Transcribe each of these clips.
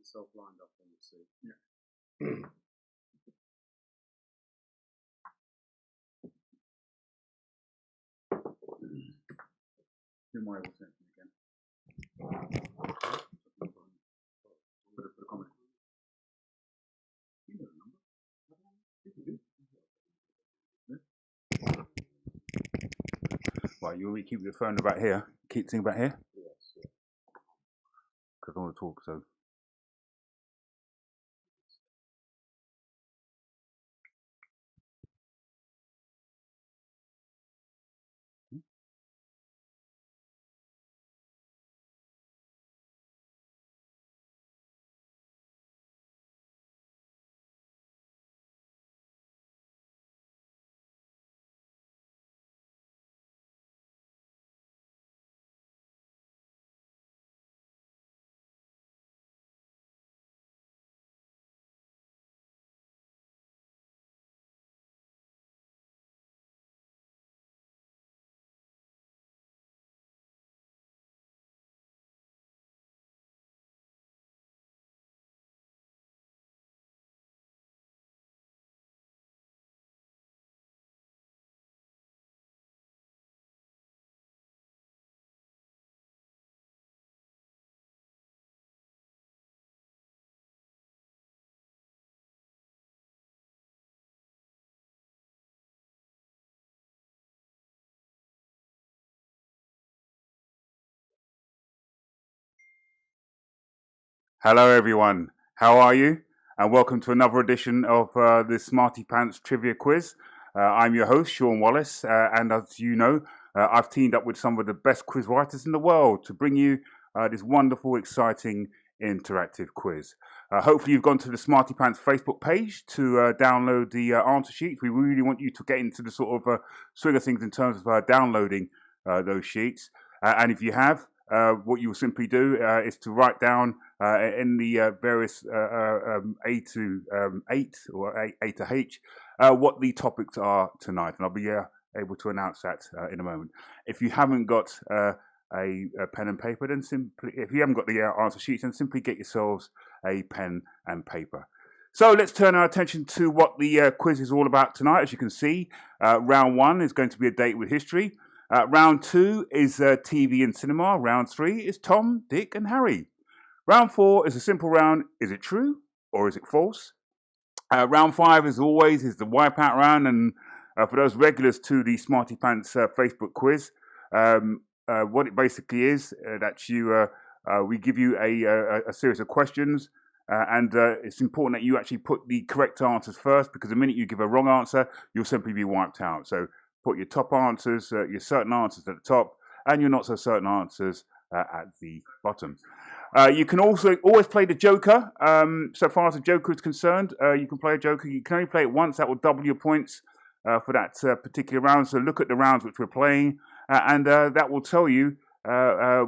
yourself lined up on the seat. Yeah. Do my able attention again. Put a comment. You know the number. Right, you want me to keep your phone about here? Keep things about here? Yes. Because I don't want to talk, so. Hello, everyone. How are you? And welcome to another edition of the Smarty Pantz Trivia Quiz. I'm your host, Sean Wallace, and as you know, I've teamed up with some of the best quiz writers in the world to bring you this wonderful, exciting, interactive quiz. Hopefully, you've gone to the Smarty Pantz Facebook page to download the answer sheets. We really want you to get into the sort of swing of things in terms of downloading those sheets. And if you have, what you will simply do is to write down in the various A to 8 or A to H what the topics are tonight, and I'll be able to announce that in a moment. If you haven't got a pen and paper, then if you haven't got the answer sheets, then simply get yourselves a pen and paper. So let's turn our attention to what the quiz is all about tonight. As you can see, round 1 is going to be a date with history. Round 2 is TV and cinema. Round 3 is Tom, Dick, and Harry. Round 4 is a simple round. Is it true or is it false? Round 5, as always, is the wipeout round. And for those regulars to the Smarty Pantz Facebook quiz, what it basically is that we give you a series of questions. And it's important that you actually put the correct answers first, because the minute you give a wrong answer, you'll simply be wiped out. So put your top answers, your certain answers at the top, and your not so certain answers at the bottom. You can also always play the Joker. So far as the Joker is concerned, you can play a Joker. You can only play it once. That will double your points for that particular round. So look at the rounds which we're playing, and that will tell you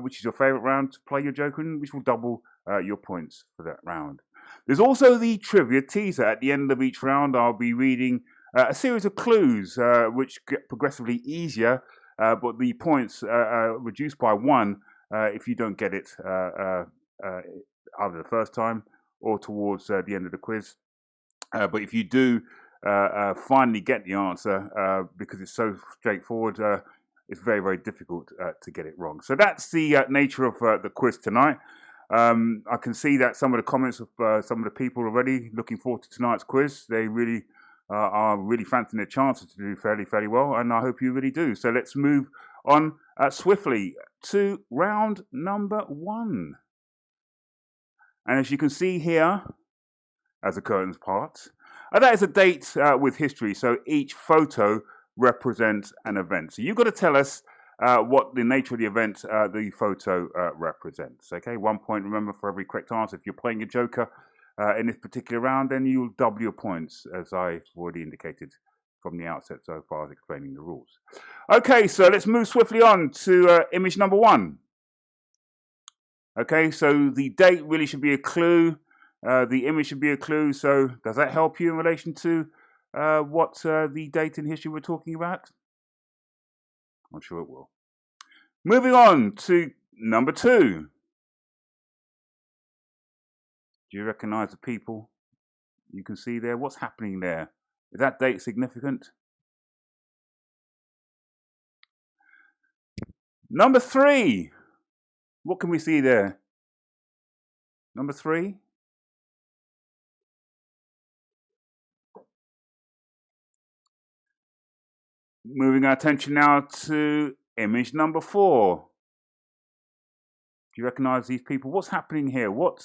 which is your favourite round to play your Joker in, which will double your points for that round. There's also the trivia teaser. At the end of each round, I'll be reading a series of clues which get progressively easier, but the points are reduced by 1 if you don't get it either the first time or towards the end of the quiz. But if you do finally get the answer, because it's so straightforward, it's very, very difficult to get it wrong. So that's the nature of the quiz tonight. I can see that some of the comments of some of the people already looking forward to tonight's quiz. They really are really fancying their chances to do fairly well, and I hope you really do. So let's move on swiftly to round number 1. And as you can see here, as the curtains part, that is a date with history. So each photo represents an event. So you've got to tell us what the nature of the event the photo represents. Okay, 1 point, remember, for every correct answer. If you're playing a Joker in this particular round, then you'll double your points, as I've already indicated from the outset so far as explaining the rules. Okay, so let's move swiftly on to image number 1. Okay, so the date really should be a clue. The image should be a clue. So does that help you in relation to what the date in history we're talking about? I'm sure it will. Moving on to number 2. Do you recognise the people you can see there? What's happening there? Is that date significant? Number 3. What can we see there? Number 3. Moving our attention now to image number 4. Do you recognise these people? What's happening here? What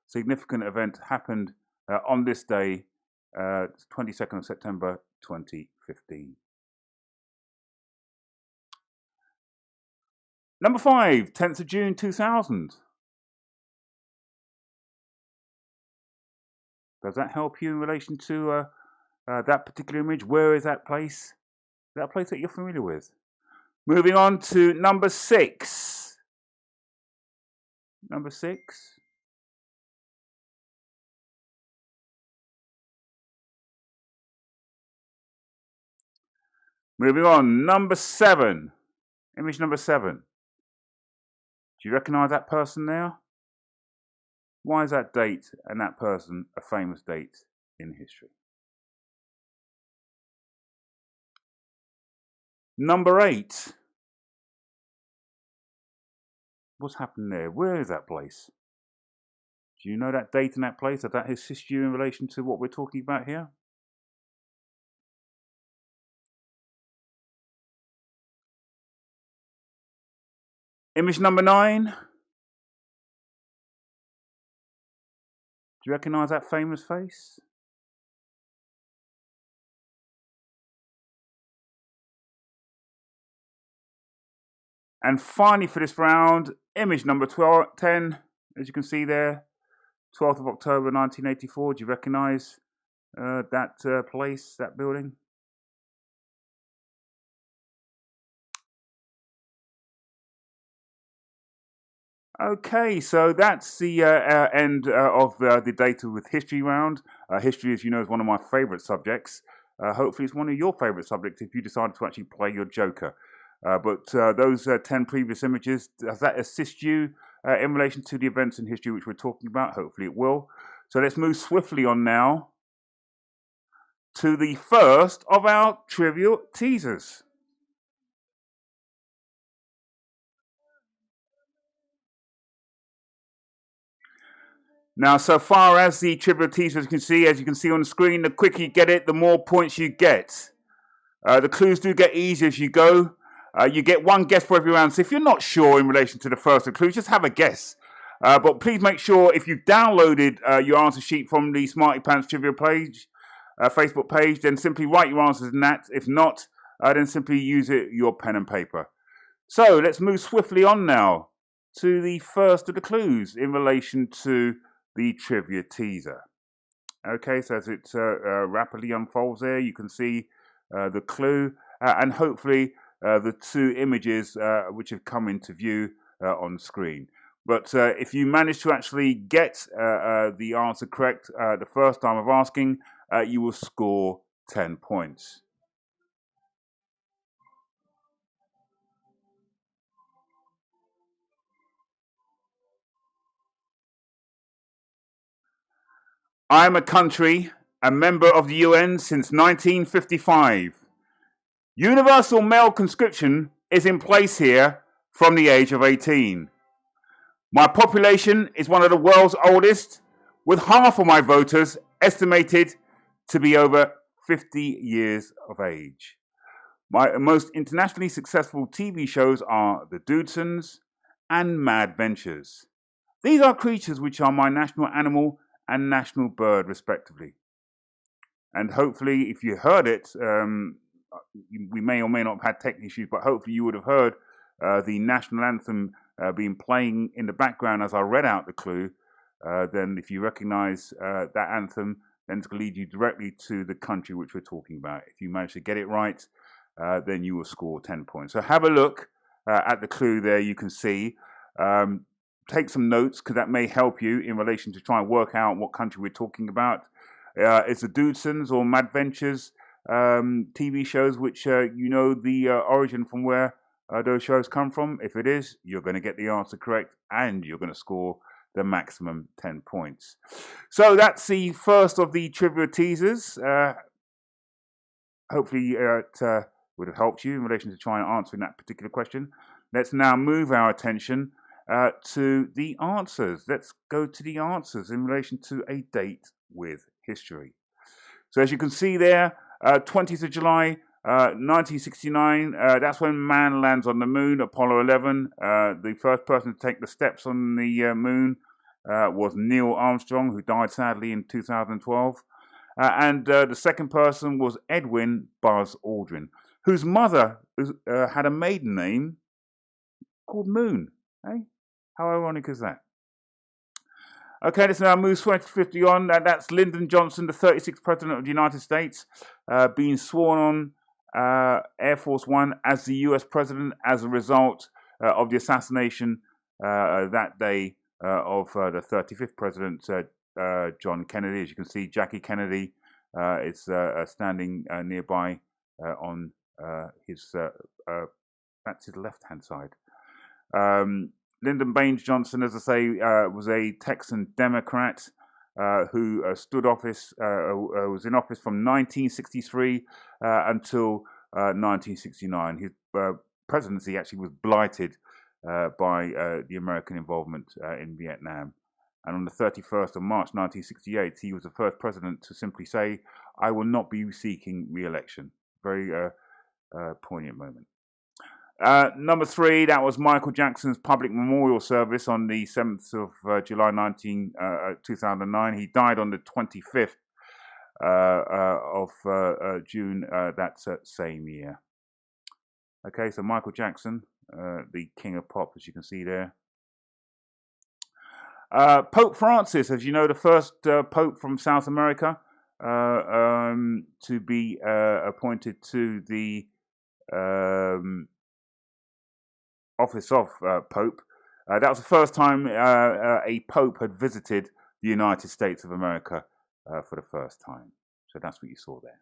significant event happened on this day, 22nd of September 2015? Number 5, 10th of June 2000. Does that help you in relation to that particular image? Where is that place? Is that a place that you're familiar with? Moving on to number 6. Number 6. Moving on, number 7. Image number 7. Do you recognise that person there? Why is that date and that person a famous date in history? Number 8. What's happened there? Where is that place? Do you know that date and that place? Does that assist you in relation to what we're talking about here? Image number 9. Do you recognise that famous face? And finally for this round, image number 10, as you can see there, 12th of October 1984. Do you recognise that place, that building? Okay, so that's the end of the data with history round. History, as you know, is one of my favourite subjects. Hopefully it's one of your favourite subjects if you decide to actually play your joker. But those 10 previous images, does that assist you in relation to the events in history which we're talking about? Hopefully it will. So let's move swiftly on now to the first of our trivial teasers. Now, so far as the trivial teasers as you can see on the screen, the quicker you get it, the more points you get. The clues do get easier as you go. You get one guess for every round. So if you're not sure in relation to the first of the clues, just have a guess. But please make sure if you've downloaded your answer sheet from the Smarty Pantz trivia page, Facebook page, then simply write your answers in that. If not, then simply use your pen and paper. So let's move swiftly on now to the first of the clues in relation to the trivia teaser. Okay, so as it rapidly unfolds there, you can see the clue and hopefully the 2 images which have come into view on the screen. But if you manage to actually get the answer correct the first time of asking, you will score 10 points. I am a country, a member of the UN since 1955. Universal male conscription is in place here from the age of 18. My population is one of the world's oldest, with half of my voters estimated to be over 50 years of age. My most internationally successful TV shows are The Dudesons and Mad Ventures. These are creatures which are my national animal and national bird, respectively. And hopefully, if you heard it, we may or may not have had tech issues, but hopefully you would have heard the national anthem being playing in the background as I read out the clue. Then if you recognise that anthem, then it's going to lead you directly to the country which we're talking about. If you manage to get it right, then you will score 10 points. So have a look at the clue there. You can see. Take some notes because that may help you in relation to try and work out what country we're talking about. It's the Dudesons or Mad Ventures TV shows which you know the origin from where those shows come from. If it is, you're going to get the answer correct and you're going to score the maximum 10 points. So that's the first of the trivia teasers. Hopefully it would have helped you in relation to trying to answering that particular question. Let's now move our attention to the answers. Let's go to the answers in relation to a date with history. So as you can see there, 20th of July, 1969, that's when man lands on the moon, Apollo 11. The first person to take the steps on the moon was Neil Armstrong, who died sadly in 2012. And the second person was Edwin Buzz Aldrin, whose mother had a maiden name called Moon. Eh? How ironic is that? Okay, let's now move 2050 on. That's Lyndon Johnson, the 36th President of the United States, being sworn on Air Force One as the US President as a result of the assassination that day of the 35th President, John Kennedy. As you can see, Jackie Kennedy is standing nearby on his, that's his left-hand side. Lyndon Baines Johnson, as I say, was a Texan Democrat who was in office from 1963 until 1969. His presidency actually was blighted by the American involvement in Vietnam. And on the 31st of March 1968, he was the first president to simply say, "I will not be seeking re-election." Very poignant moment. Number 3, that was Michael Jackson's public memorial service on the 7th of July 2009. He died on the 25th of June that same year. Okay, so Michael Jackson, the king of pop, as you can see there. Pope Francis, as you know, the first pope from South America to be appointed to the office of Pope. That was the first time a Pope had visited the United States of America for the first time. So that's what you saw there.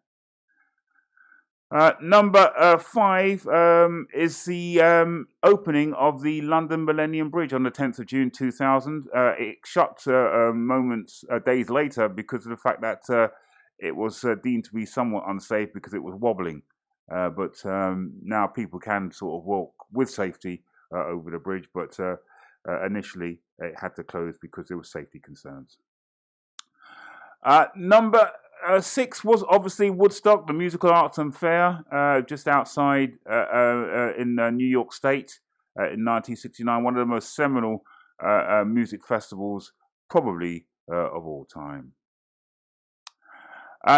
Number 5 is the opening of the London Millennium Bridge on the 10th of June 2000. It shut days later because of the fact that it was deemed to be somewhat unsafe because it was wobbling. But now people can sort of walk with safety over the bridge, but initially it had to close because there were safety concerns. Number 6 was obviously Woodstock, the musical arts and fair, just outside in New York State in 1969, one of the most seminal music festivals probably of all time.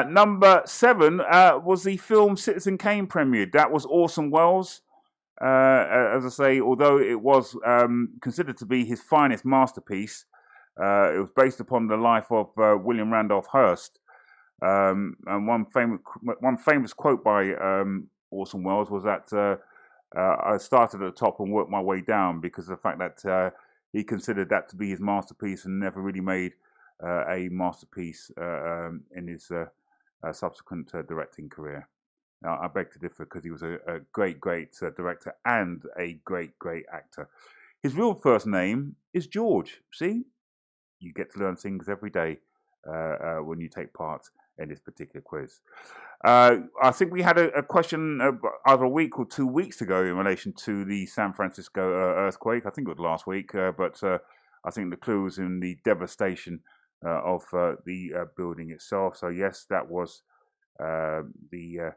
Number 7 was the film Citizen Kane premiered. That was Orson Welles. As I say, although it was considered to be his finest masterpiece, it was based upon the life of William Randolph Hearst. And one famous quote by Orson Welles was that I started at the top and worked my way down because of the fact that he considered that to be his masterpiece and never really made a masterpiece in his subsequent directing career. Now, I beg to differ because he was a great director and a great actor. His real first name is George. See, you get to learn things every day when you take part in this particular quiz. I think we had a question either a week or 2 weeks ago in relation to the San Francisco earthquake. I think it was last week, but I think the clue was in the devastation of the building itself. So yes, that was the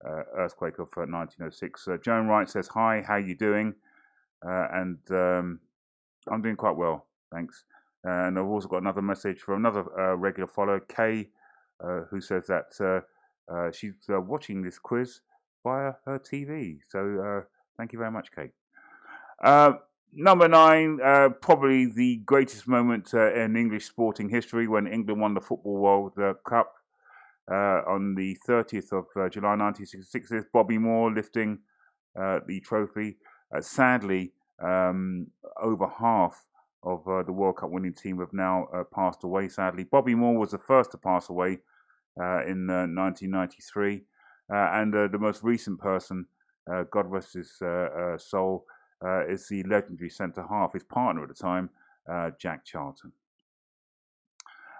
earthquake of 1906. Joan Wright says, "Hi, how you doing?" And I'm doing quite well, thanks. And I've also got another message from another regular follower, Kay, who says that she's watching this quiz via her TV. So thank you very much, Kay. Number 9, probably the greatest moment in English sporting history when England won the Football World Cup on the 30th of July 1966. There's Bobby Moore lifting the trophy. Sadly, over half of the World Cup winning team have now passed away, sadly. Bobby Moore was the first to pass away in 1993. And the most recent person, God rest his soul, is the legendary centre half, his partner at the time, Jack Charlton.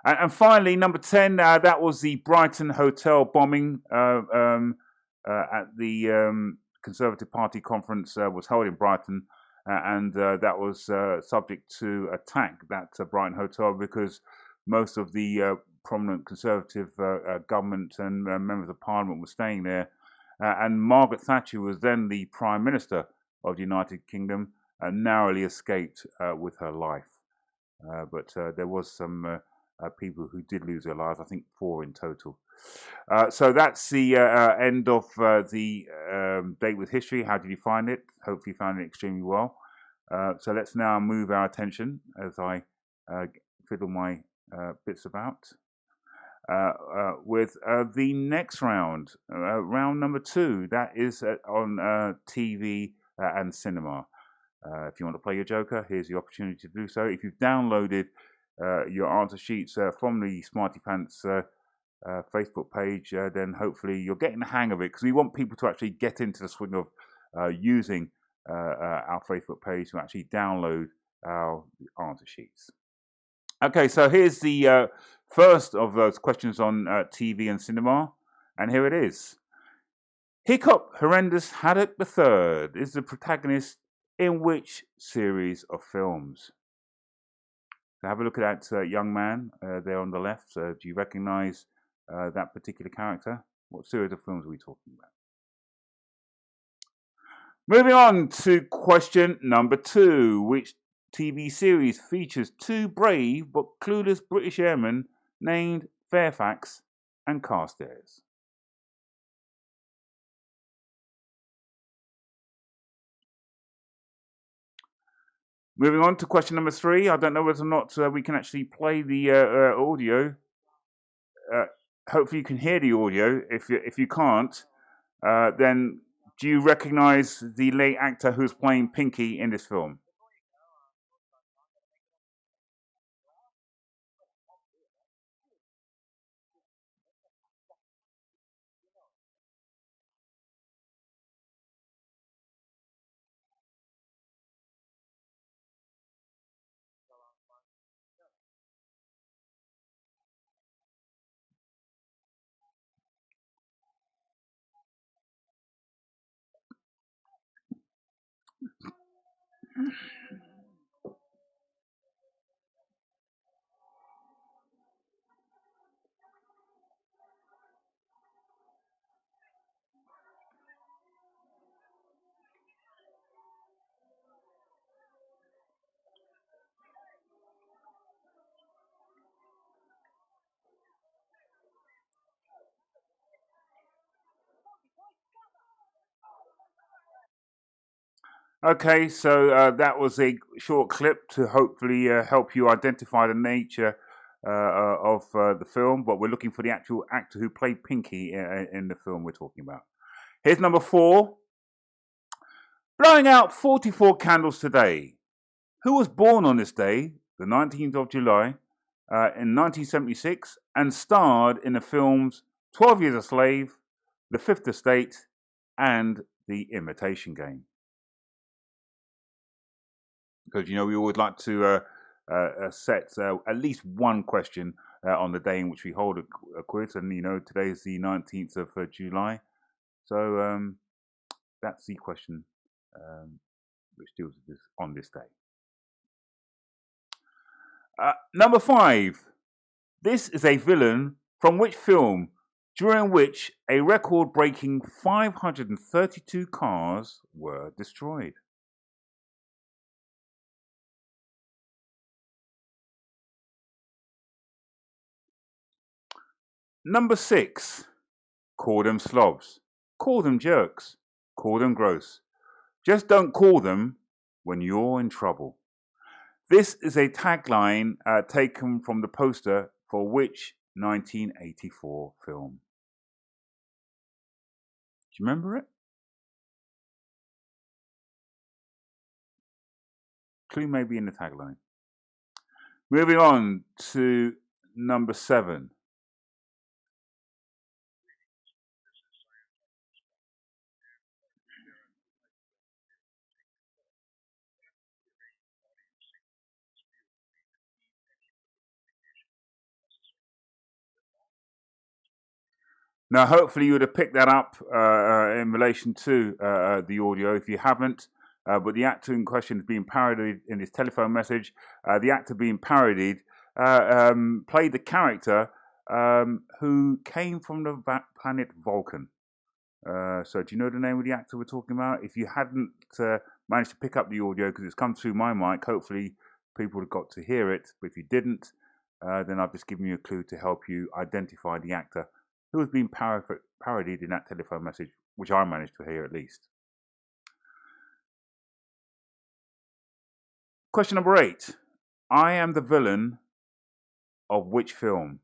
And finally, number 10, that was the Brighton hotel bombing at the Conservative Party conference was held in Brighton. And that was subject to attack, that Brighton hotel, because most of the prominent Conservative government and members of Parliament were staying there. And Margaret Thatcher was then the Prime Minister of the United Kingdom and narrowly escaped with her life. But there was some people who did lose their lives, I think 4 in total. So that's the end of the Date with History. How did you find it? Hopefully you found it extremely well. So let's now move our attention as I fiddle my bits about with the next round, round number 2. That is on TV and cinema. If you want to play your Joker, here's the opportunity to do so. If you've downloaded your answer sheets from the Smarty Pantz Facebook page, then hopefully you're getting the hang of it, because we want people to actually get into the swing of using our Facebook page to actually download our answer sheets. Okay, so here's the first of those questions on TV and cinema, and here it is. Hiccup Horrendous Haddock III is the protagonist in which series of films? So have a look at that young man there on the left. Do you recognize that particular character? What series of films are we talking about? Moving on to question number 2. Which TV series features 2 brave but clueless British airmen named Fairfax and Carstairs? Moving on to question number 3. I don't know whether or not we can actually play the audio. Hopefully you can hear the audio. If you can't, then do you recognise the late actor who's playing Pinky in this film? Okay, so that was a short clip to hopefully help you identify the nature of the film, but we're looking for the actual actor who played Pinky in the film we're talking about. Here's number 4. Blowing out 44 candles today. Who was born on this day, the 19th of July, in 1976, and starred in the films 12 Years a Slave, The Fifth Estate, and The Imitation Game? Because, you know, we always like to set at least one question on the day in which we hold a quiz. And, you know, today is the 19th of July. So that's the question which deals with this on this day. Number 5. This is a villain from which film, during which a record-breaking 532 cars were destroyed? Number 6. Call them slobs. Call them jerks. Call them gross. Just don't call them when you're in trouble. This is a tagline taken from the poster for which 1984 film? Do you remember it? Clue may be in the tagline. Moving on to number 7. Now, hopefully, you would have picked that up in relation to the audio. If you haven't, but the actor in question is being parodied in this telephone message. The actor being parodied played the character who came from the planet Vulcan. So, do you know the name of the actor we're talking about? If you hadn't managed to pick up the audio because it's come through my mic, hopefully people have got to hear it. But if you didn't, then I've just given you a clue to help you identify the actor who was being parodied in that telephone message, which I managed to hear at least. Question number 8. I am the villain of which film?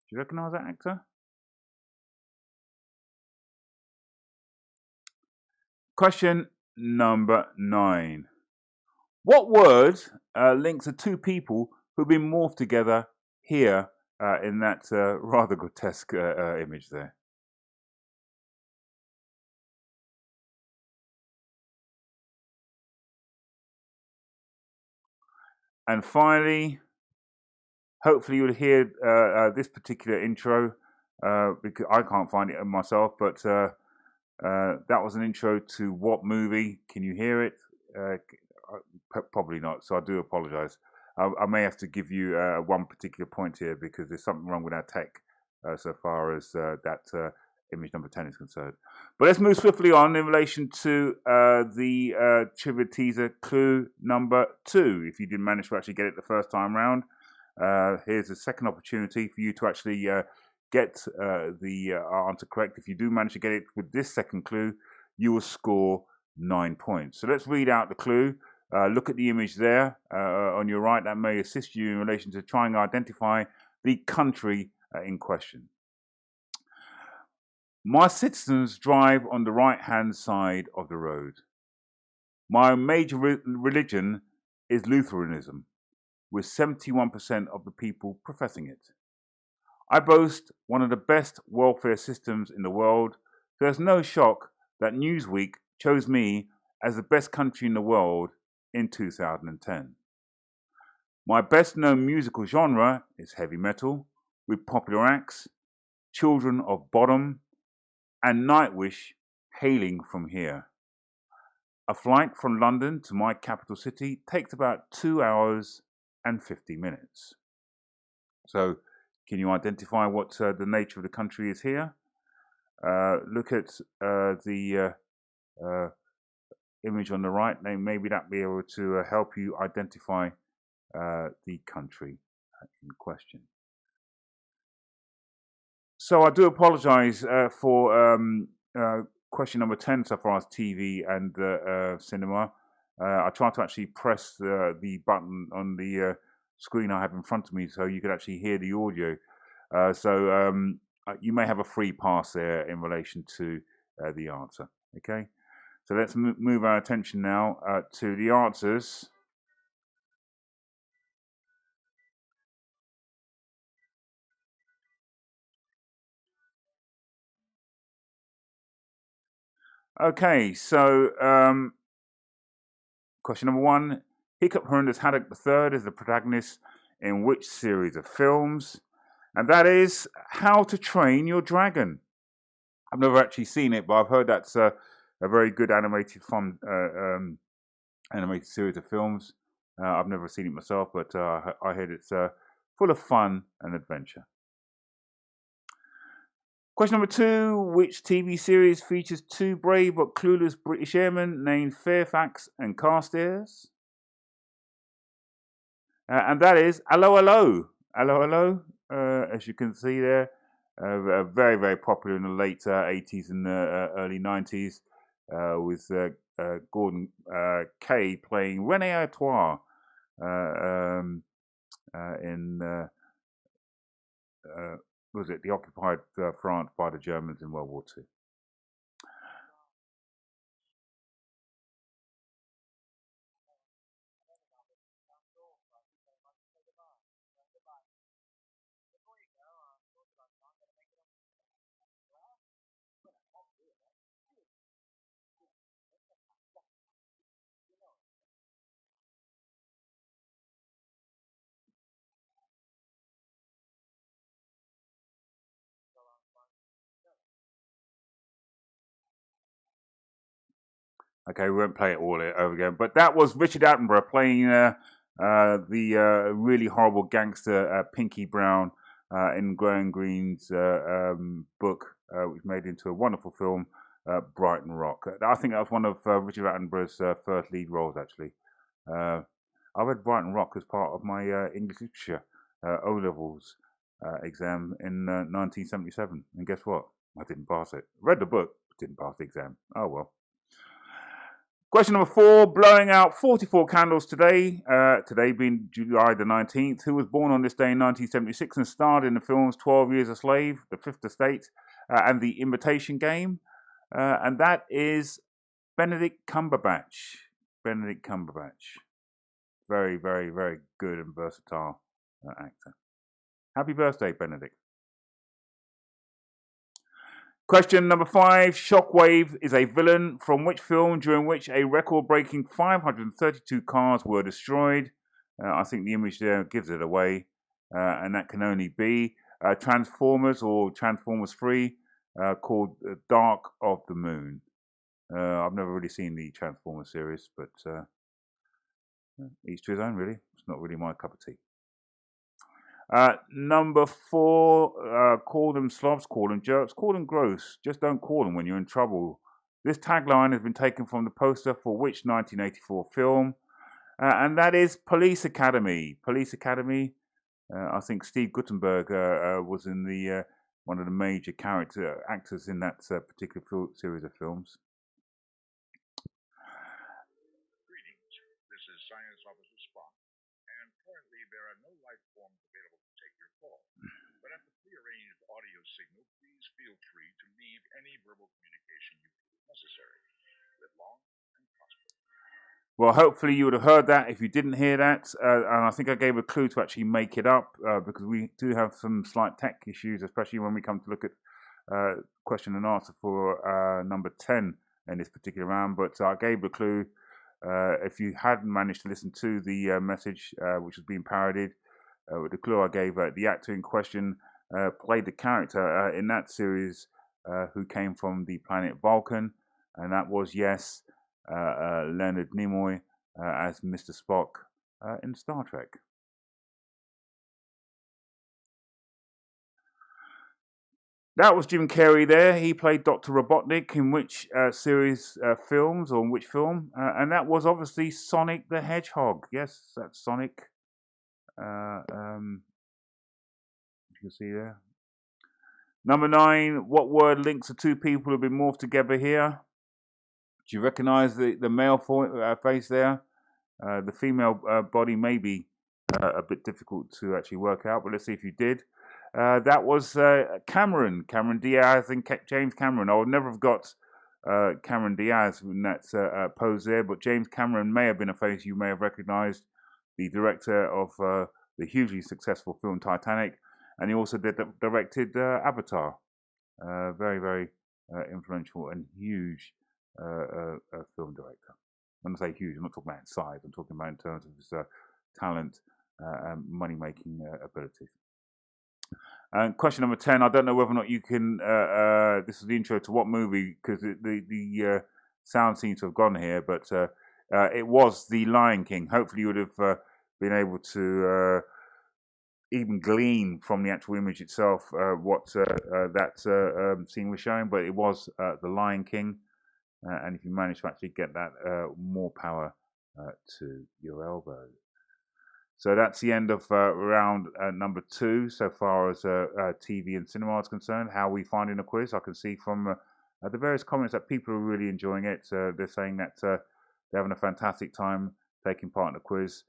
Do you recognise that actor? Question number 9. What word links the two people who've been morphed together here in that rather grotesque image there? And finally, hopefully you'll hear this particular intro because I can't find it myself, but that was an intro to what movie? Can you hear it? Probably not, so I do apologise. I may have to give you one particular point here because there's something wrong with our tech so far as that image number 10 is concerned. But let's move swiftly on in relation to the trivia teaser clue number 2. If you didn't manage to actually get it the first time round, here's a second opportunity for you to actually get the answer correct. If you do manage to get it with this second clue, you will score 9 points. So let's read out the clue. Look at the image there on your right. That may assist you in relation to trying to identify the country in question. My citizens drive on the right-hand side of the road. My major religion is Lutheranism, with 71% of the people professing it. I boast one of the best welfare systems in the world, so there's no shock that Newsweek chose me as the best country in the world in 2010. My best known musical genre is heavy metal, with popular acts, Children of Bodom, and Nightwish hailing from here. A flight from London to my capital city takes about 2 hours and 50 minutes. So, can you identify what the nature of the country is here? Look at the image on the right. Maybe that will be able to help you identify the country in question. So I do apologise for question number 10 so far as TV and cinema. I tried to actually press the button on the screen I have in front of me so you could actually hear the audio. So you may have a free pass there in relation to the answer. Okay, so let's move our attention now to the answers. Okay, so question number 1. Hiccup Horrendous Haddock III is the protagonist in which series of films? And that is How to Train Your Dragon. I've never actually seen it, but I've heard that's a very good animated animated series of films. I've never seen it myself, but I heard it's full of fun and adventure. Question number 2. Which TV series features 2 brave but clueless British airmen named Fairfax and Carstairs? And that is Hello, Hello. Hello, Hello. As you can see there, very, very popular in the late 80s and early 90s with Gordon Kay playing René Artois in was it the occupied France by the Germans in World War II. Okay, we won't play it all over again. But that was Richard Attenborough playing the really horrible gangster Pinky Brown in Graham Greene's book, which made into a wonderful film, Brighton Rock. I think that was one of Richard Attenborough's first lead roles, actually. I read Brighton Rock as part of my English literature O-levels exam in 1977. And guess what? I didn't pass it. Read the book, but didn't pass the exam. Oh well. Question number 4, blowing out 44 candles today, today being July the 19th, who was born on this day in 1976 and starred in the films 12 Years a Slave, The Fifth Estate, and The Imitation Game. And that is Benedict Cumberbatch. Benedict Cumberbatch. Very, very, very good and versatile actor. Happy birthday, Benedict. Question number 5. Shockwave is a villain from which film during which a record-breaking 532 cars were destroyed? I think the image there gives it away. And that can only be Transformers or Transformers 3 called Dark of the Moon. I've never really seen the Transformers series, but each to his own, really. It's not really my cup of tea. Number 4, call them slobs, call them jerks, call them gross. Just don't call them when you're in trouble. This tagline has been taken from the poster for which 1984 film? And that is Police Academy. Police Academy. I think Steve Guttenberg was in the one of the major actors in that particular series of films. Greetings. This is Science Officer Spock, and currently there are no life forms available to take your call. But at the prearranged audio signal, please feel free to leave any verbal communication you feel necessary. Live long and prosper. Well, hopefully you would have heard that. If you didn't hear that, and I think I gave a clue to actually make it up, because we do have some slight tech issues, especially when we come to look at question and answer for number 10 in this particular round. But I gave a clue. If you hadn't managed to listen to the message, which was being parodied, with the clue I gave, the actor in question played the character in that series who came from the planet Vulcan, and that was, yes, Leonard Nimoy as Mr. Spock in Star Trek. That was Jim Carrey there. He played Dr. Robotnik in which series films, or in which film? And that was obviously Sonic the Hedgehog. Yes, that's Sonic. You can see there. Number 9, what word links the two people who have been morphed together here? Do you recognize the male face there? The female body may be a bit difficult to actually work out, but let's see if you did. That was Cameron Diaz and James Cameron. I would never have got Cameron Diaz in that pose there, but James Cameron may have been a face you may have recognized, the director of the hugely successful film Titanic, and he also directed Avatar. Very, very influential and huge film director. When I say huge, I'm not talking about in size, I'm talking about in terms of his talent and money-making abilities. And question number 10, I don't know whether or not you can, this is the intro to what movie, because the sound seems to have gone here, but it was The Lion King. Hopefully you would have been able to even glean from the actual image itself what that scene was showing, but it was The Lion King. And if you manage to actually get that, more power to your elbow. So that's the end of round number 2, so far as TV and cinema is concerned. How are we finding the quiz? I can see from the various comments that people are really enjoying it. They're saying that they're having a fantastic time taking part in the quiz.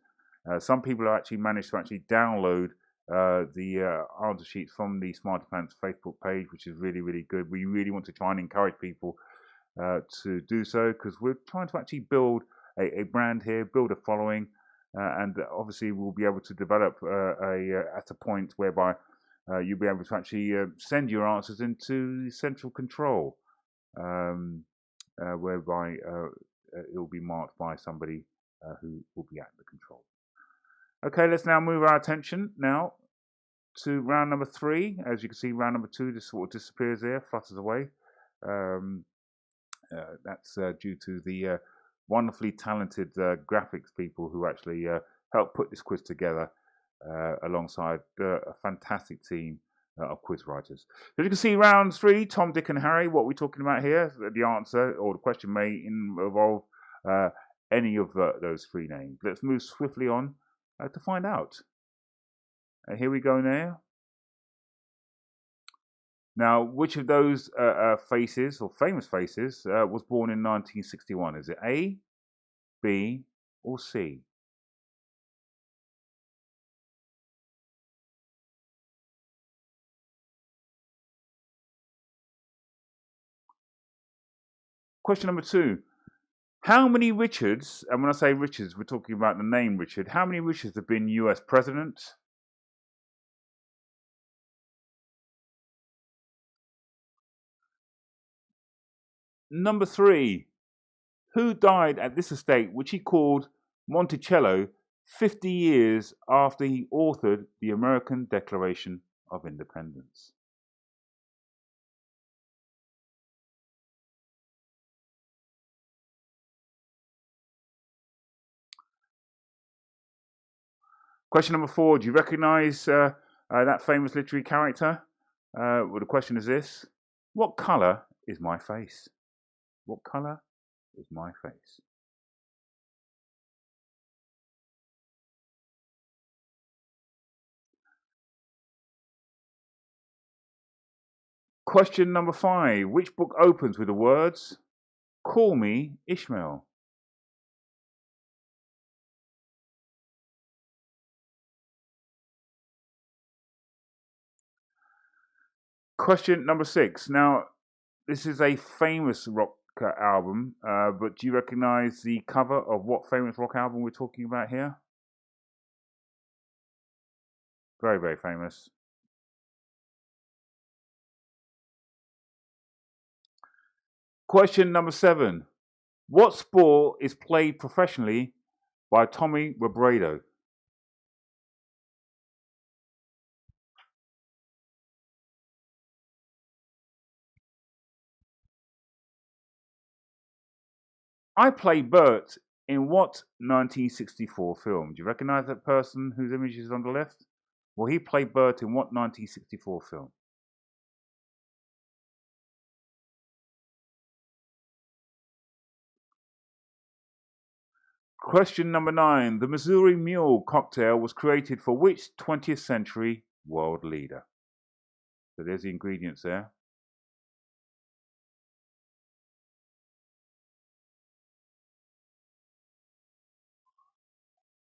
Some people have actually managed to actually download the answer sheets from the Smarty Pantz Facebook page, which is really, really good. We really want to try and encourage people to do so, because we're trying to actually build a brand here, build a following, and obviously we'll be able to develop at a point whereby you'll be able to actually send your answers into central control, whereby it will be marked by somebody who will be at the control. Okay, let's now move our attention now to round number 3. As you can see, round number 2 just sort of disappears there, flutters away. That's due to the wonderfully talented graphics people who actually helped put this quiz together alongside a fantastic team of quiz writers. So you can see round 3, Tom, Dick, and Harry. What we're talking about here, the answer or the question may involve any of those 3 names. Let's move swiftly on to find out. Here we go now. Now, which of those faces or famous faces was born in 1961? Is it A, B, or C? Question number 2. How many Richards, and when I say Richards, we're talking about the name Richard, how many Richards have been US president? Number 3. Who died at this estate, which he called Monticello, 50 years after he authored the American Declaration of Independence? Question number 4. Do you recognize that famous literary character? Well, the question is this. What color is my face? What color is my face? Question number 5. Which book opens with the words, "Call me Ishmael"? Question number 6. Now, this is a famous rock album, but do you recognize the cover of what famous rock album we're talking about here? Very, very famous. Question number 7. What sport is played professionally by Tommy Robredo? I play Bert in what 1964 film? Do you recognize that person whose image is on the left? Well, he played Bert in what 1964 film? Question number 9. The Missouri Mule cocktail was created for which 20th century world leader? So there's the ingredients there.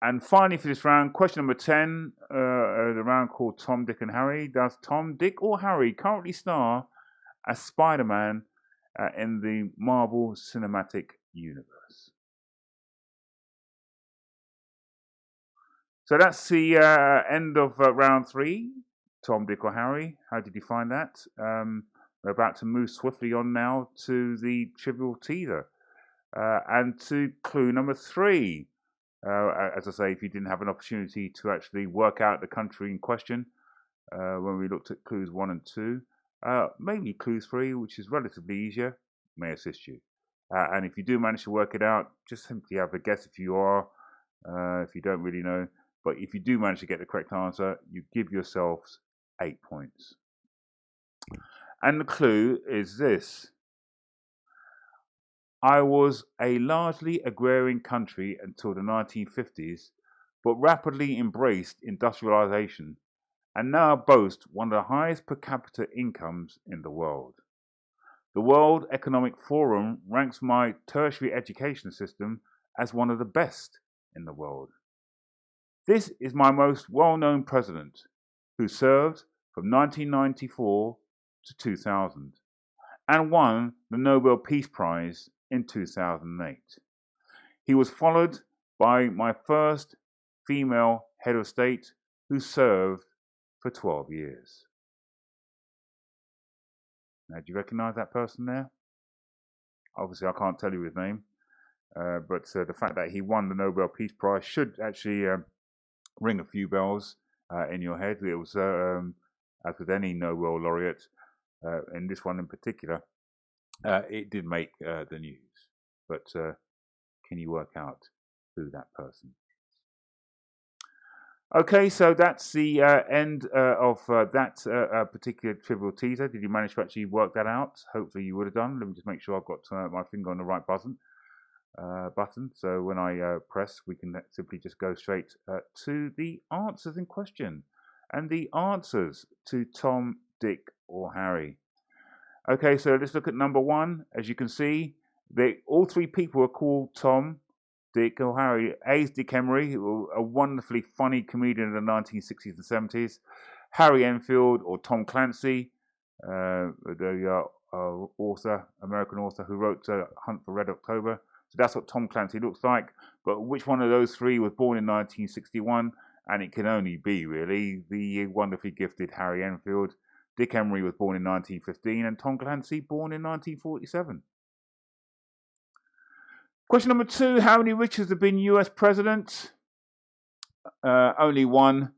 And finally, for this round, question number 10, the round called Tom, Dick, and Harry. Does Tom, Dick, or Harry currently star as Spider-Man in the Marvel Cinematic Universe? So that's the end of round 3. Tom, Dick, or Harry, how did you find that? We're about to move swiftly on now to the trivial teaser and to clue number 3. As I say, if you didn't have an opportunity to actually work out the country in question when we looked at clues 1 and 2, maybe clue 3, which is relatively easier, may assist you. And if you do manage to work it out, just simply have a guess if you are, if you don't really know. But if you do manage to get the correct answer, you give yourselves 8 points. And the clue is this. I was a largely agrarian country until the 1950s, but rapidly embraced industrialization and now boast one of the highest per capita incomes in the world. The World Economic Forum ranks my tertiary education system as one of the best in the world. This is my most well-known president, who served from 1994 to 2000 and won the Nobel Peace Prize in 2008. He was followed by my first female head of state, who served for 12 years. Now, do you recognize that person there? Obviously, I can't tell you his name, but the fact that he won the Nobel Peace Prize should actually ring a few bells in your head. It was, as with any Nobel laureate, in this one in particular, it did make the news. But can you work out who that person is? Okay, so that's the end of that particular trivial teaser. Did you manage to actually work that out? Hopefully you would have done. Let me just make sure I've got my finger on the right button. So when I press, we can simply just go straight to the answers in question. And the answers to Tom, Dick, or Harry. Okay, so let's look at number one. As you can see, all three people are called Tom, Dick, or Harry. A is Dick Emery, a wonderfully funny comedian in the 1960s and 70s. Harry Enfield, or Tom Clancy, the author, American author who wrote Hunt for Red October. So that's what Tom Clancy looks like. But which one of those three was born in 1961? And it can only be, really, the wonderfully gifted Harry Enfield. Dick Emery was born in 1915 and Tom Clancy born in 1947. Question number two, how many Richards have been US president? Only one,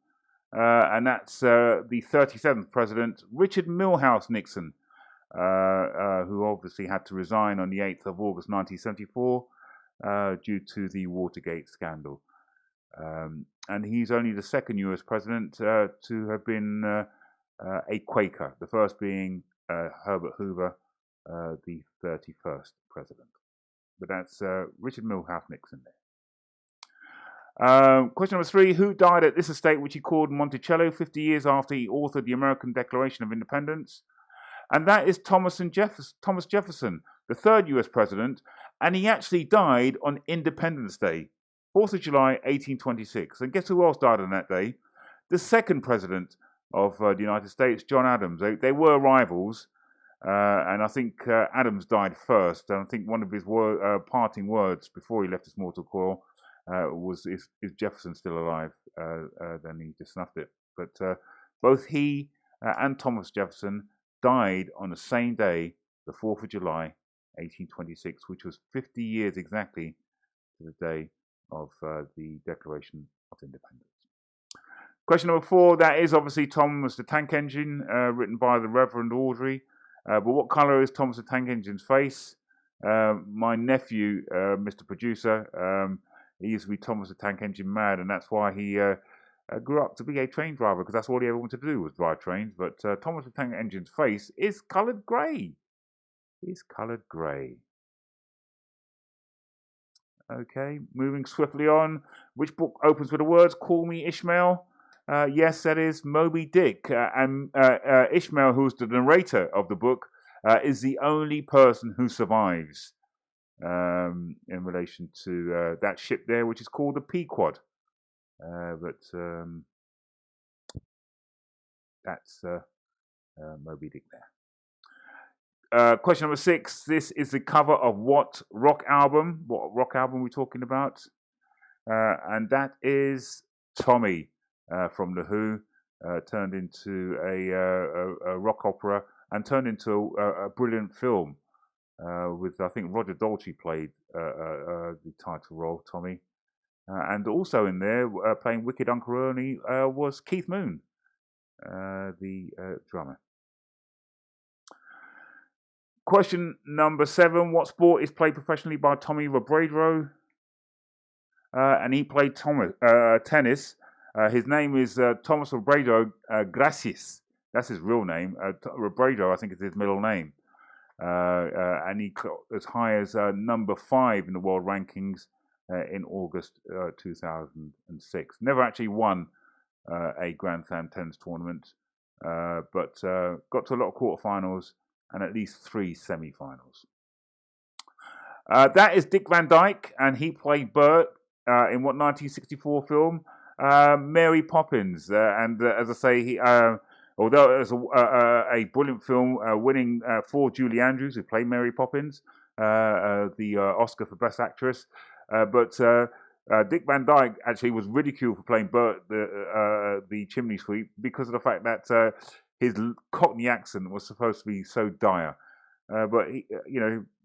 and that's the 37th president, Richard Milhous Nixon, who obviously had to resign on the 8th of August 1974 due to the Watergate scandal. And he's only the second US president to have been a Quaker, the first being Herbert Hoover, the 31st president. But that's Richard Milhous Nixon there. Question number three, who died at this estate which he called Monticello 50 years after he authored the American Declaration of Independence? And that is Thomas Jefferson, the third US president, and he actually died on Independence Day, 4th of July, 1826. And guess who else died on that day? The second president of the United States, John Adams. They were rivals, and I think Adams died first. And I think one of his parting words before he left this mortal coil was, "Is Jefferson still alive?" Then he just snuffed it. But both he and Thomas Jefferson died on the same day, the 4th of July, 1826, which was 50 years exactly to the day of the Declaration of Independence. Question number four, that is obviously Thomas the Tank Engine, written by the Reverend Audrey. But what colour is Thomas the Tank Engine's face? My nephew, Mr. Producer, he used to be Thomas the Tank Engine mad, and that's why he grew up to be a train driver, because that's all he ever wanted to do was drive trains. But Thomas the Tank Engine's face is coloured grey. He's coloured grey. Okay, moving swiftly on. Which book opens with the words, "Call me Ishmael"? Yes, that is Moby Dick. And Ishmael, who's the narrator of the book, is the only person who survives in relation to that ship there, which is called the Pequod. That's Moby Dick there. Question number six. This is the cover of what rock album? What rock album are we talking about? And that is Tommy from The Who, turned into a rock opera and turned into a brilliant film with, I think, Roger Daltrey played the title role, Tommy. And also in there, playing Wicked Uncle Ernie, was Keith Moon, the drummer. Question number seven. What sport is played professionally by Tommy Robredo? And he played tennis. His name is Thomas Robredo Gracias. That's his real name. Robredo, I think, is his middle name. And he got as high as number 5 in the world rankings in August 2006. Never actually won a Grand Slam tennis tournament, but got to a lot of quarterfinals and at least 3 semi-finals. That is Dick Van Dyke, and he played Bert in what 1964 film? Mary Poppins. And as I say, he, although it was a brilliant film, winning for Julie Andrews, who played Mary Poppins, the Oscar for Best Actress. But Dick Van Dyke actually was ridiculed for playing Bert, the chimney sweep, because of the fact that his Cockney accent was supposed to be so dire. But he,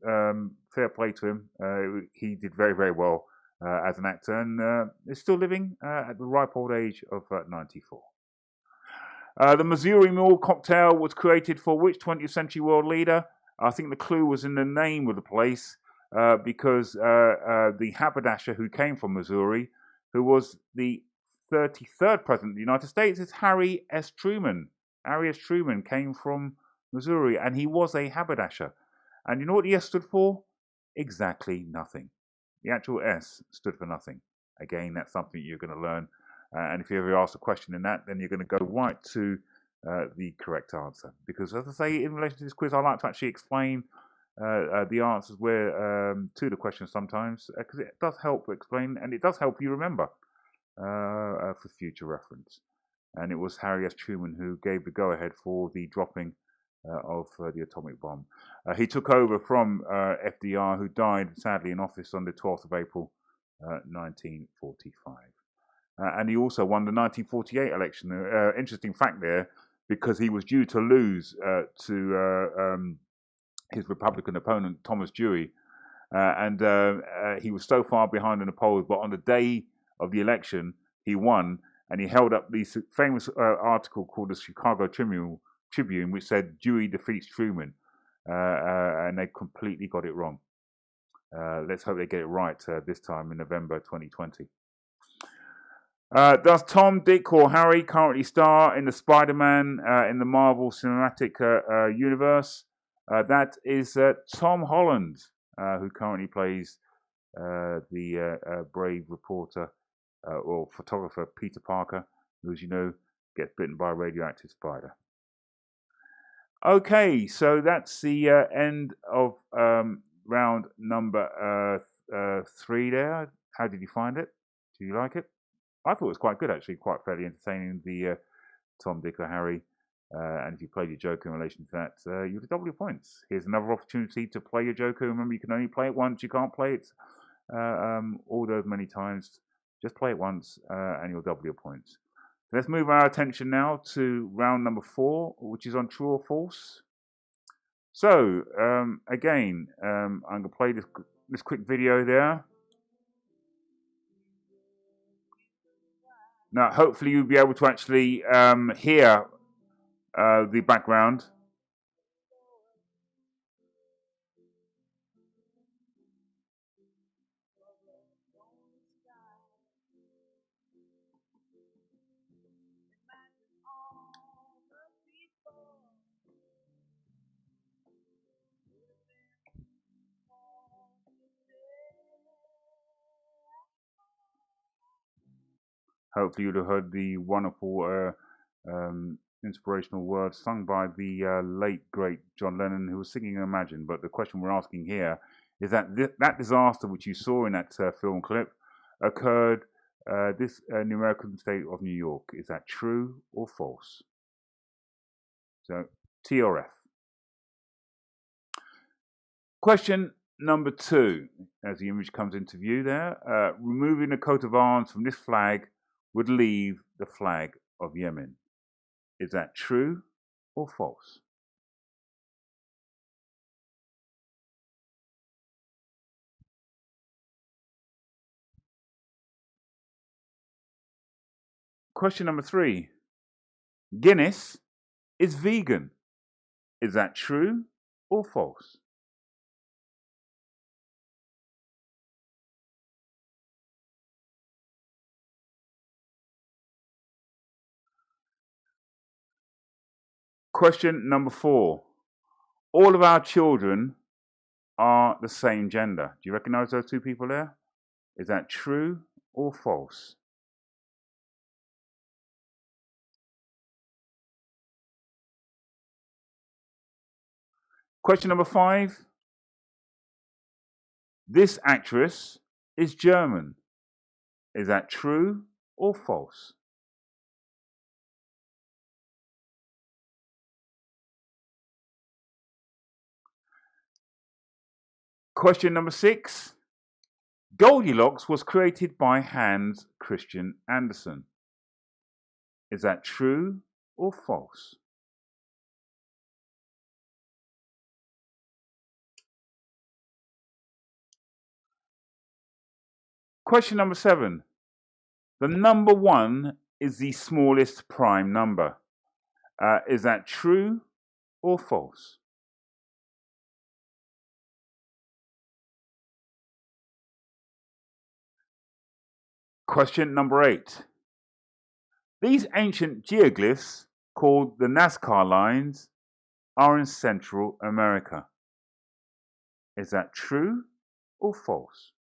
fair play to him. He did very, very well as an actor, and is still living at the ripe old age of 94. The Missouri Mule cocktail was created for which 20th century world leader? I think the clue was in the name of the place because the haberdasher who came from Missouri, who was the 33rd president of the United States, is Harry S. Truman. Harry S. Truman came from Missouri, and he was a haberdasher. And you know what the S stood for? Exactly nothing. The actual S stood for nothing. Again, that's something you're going to learn. And if you ever ask a question in that, then you're going to go right to the correct answer. Because, as I say, in relation to this quiz, I like to actually explain the answers to the questions sometimes, because it does help explain, and it does help you remember for future reference. And it was Harry S. Truman who gave the go-ahead for the dropping of the atomic bomb. He took over from FDR, who died sadly in office on the 12th of April, 1945. And he also won the 1948 election. Interesting fact there, because he was due to lose to his Republican opponent, Thomas Dewey. And he was so far behind in the polls, but on the day of the election, he won, and he held up this famous article called the Chicago Tribune, which said Dewey defeats Truman, and they completely got it wrong. Let's hope they get it right this time in November 2020. Does Tom, Dick, or Harry currently star in the Spider-Man in the Marvel Cinematic Universe? That is Tom Holland, who currently plays the brave reporter or photographer Peter Parker, who, as you know, gets bitten by a radioactive spider. Okay, so that's the end of round number 3 there. How did you find it? Do you like it? I thought it was quite good, actually, quite fairly entertaining, the Tom, Dick, or Harry. And if you played your Joker in relation to that, you would double your points. Here's another opportunity to play your Joker. Remember, you can only play it once. You can't play it all those many times. Just play it once, and you'll double your points. So let's move our attention now to round number 4, which is on true or false. So, again, I'm going to play this quick video there. Now, hopefully you'll be able to actually hear the background. Hopefully you'd have heard the wonderful inspirational words sung by the late, great John Lennon, who was singing Imagine. But the question we're asking here is that that disaster which you saw in that film clip occurred in the American state of New York. Is that true or false? So, T or F. Question number 2, as the image comes into view there. Removing the coat of arms from this flag would leave the flag of Yemen. Is that true or false? Question number 3. Guinness is vegan. Is that true or false? Question number 4. All of our children are the same gender. Do you recognize those two people there? Is that true or false? Question number 5. This actress is German. Is that true or false? Question number 6. Goldilocks was created by Hans Christian Andersen. Is that true or false? Question number 7. The number 1 is the smallest prime number. Is that true or false? Question number 8. These ancient geoglyphs, called the Nazca lines, are in Central America. Is that true or false?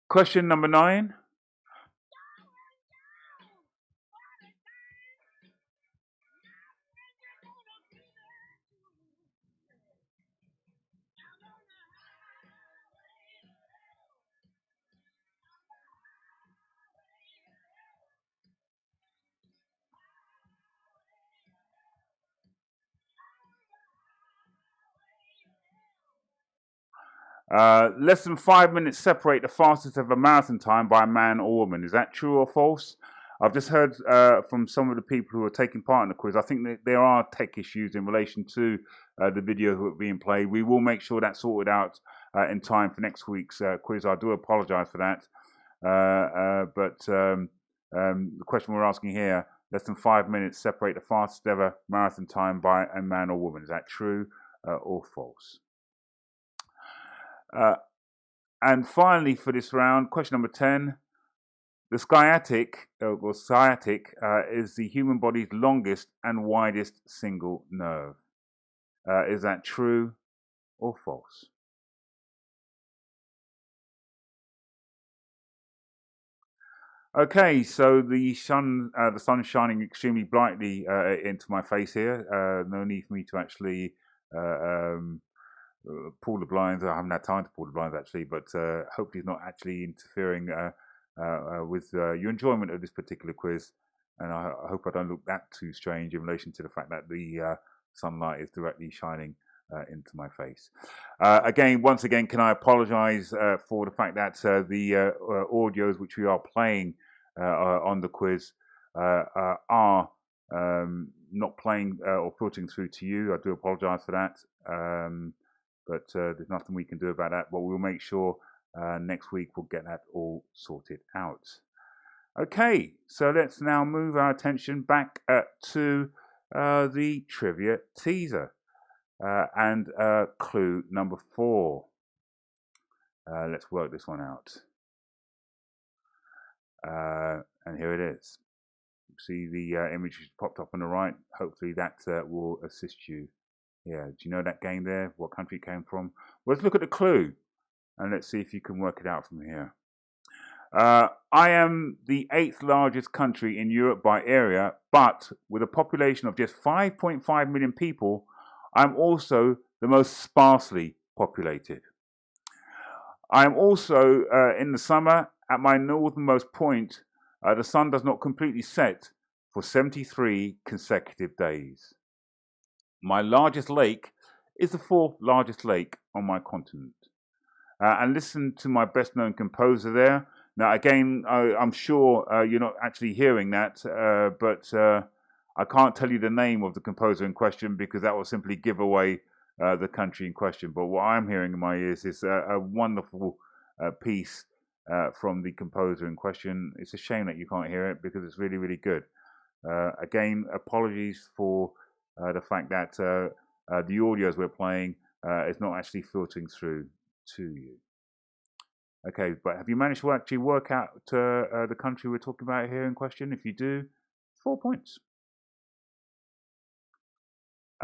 Question number 9. Less than 5 minutes separate the fastest ever marathon time by a man or woman. Is that true or false? I've just heard from some of the people who are taking part in the quiz. I think that there are tech issues in relation to the video being played. We will make sure that's sorted out in time for next week's quiz. I do apologise for that. But the question we're asking here, less than 5 minutes separate the fastest ever marathon time by a man or woman. Is that true or false? And finally, for this round, question number 10. The sciatic is the human body's longest and widest single nerve. Is that true or false? Okay, so the sun's shining extremely brightly into my face here. No need for me to actually pull the blinds. I haven't had time to pull the blinds actually, but hopefully it's not actually interfering with your enjoyment of this particular quiz. And I hope I don't look that too strange in relation to the fact that the sunlight is directly shining into my face. Once again, can I apologise for the fact that the audios which we are playing on the quiz are not playing or filtering through to you. I do apologise for that. But there's nothing we can do about that. But we'll make sure next week we'll get that all sorted out. Okay, so let's now move our attention back to the trivia teaser and clue number 4. Let's work this one out. And here it is. See the image popped up on the right. Hopefully that will assist you. Yeah, do you know that game there? What country it came from? Well, let's look at the clue and let's see if you can work it out from here. I am the 8th largest country in Europe by area, but with a population of just 5.5 million people, I'm also the most sparsely populated. I am also, in the summer, at my northernmost point, the sun does not completely set for 73 consecutive days. My largest lake is the 4th largest lake on my continent. And listen to my best known composer there. Now, again, I'm sure you're not actually hearing that, but I can't tell you the name of the composer in question because that will simply give away the country in question. But what I'm hearing in my ears is a wonderful piece from the composer in question. It's a shame that you can't hear it because it's really, really good. Again, apologies for the fact that the audios we're playing is not actually filtering through to you. Okay, but have you managed to actually work out the country we're talking about here in question? If you do, 4 points.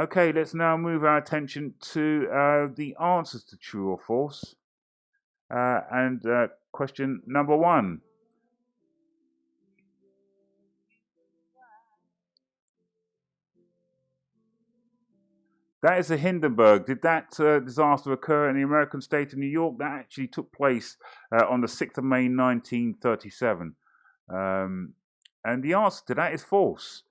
Okay, let's now move our attention to the answers to true or false. And question number 1. That is the Hindenburg. Did that disaster occur in the American state of New York? That actually took place on the 6th of May 1937. And the answer to that is false.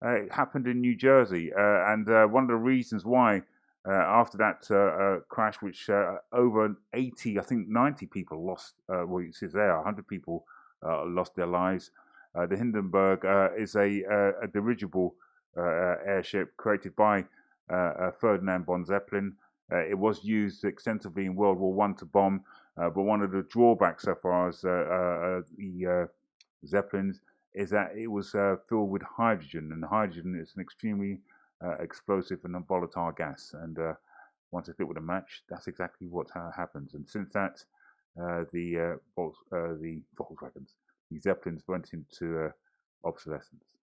It happened in New Jersey. And one of the reasons why after that crash, which over 80, I think 90 people lost, well, it says there, 100 people lost their lives. The Hindenburg is a dirigible airship created by Ferdinand von Zeppelin. It was used extensively in World War I to bomb, but one of the drawbacks so far as the Zeppelins is that it was filled with hydrogen, and hydrogen is an extremely explosive and volatile gas. And once it's lit with a match, that's exactly what happens. And since that, the Volkswagens, the Zeppelins went into obsolescence.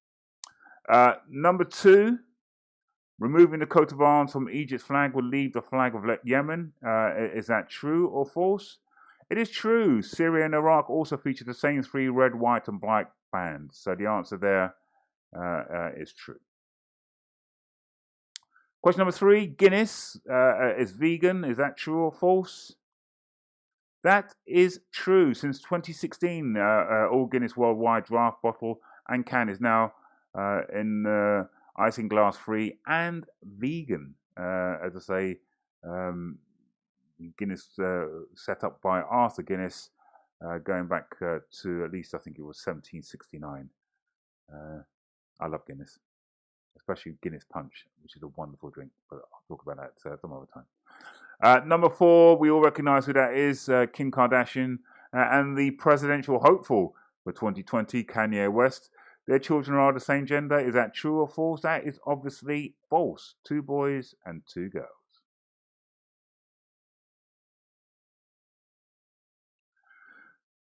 Number 2, removing the coat of arms from Egypt's flag will leave the flag of Yemen. Is that true or false? It is true. Syria and Iraq also feature the same 3 red, white, and black bands. So the answer there is true. Question number 3, Guinness is vegan. Is that true or false? That is true. Since 2016, all Guinness worldwide draft bottle and can is now in isinglass free and vegan. As I say, Guinness set up by Arthur Guinness, going back to at least I think it was 1769. I love Guinness, especially Guinness Punch, which is a wonderful drink, but I'll talk about that some other time. Number 4, we all recognize who that is, Kim Kardashian and the presidential hopeful for 2020, Kanye West. Their children are the same gender. Is that true or false? That is obviously false. 2 boys and 2 girls.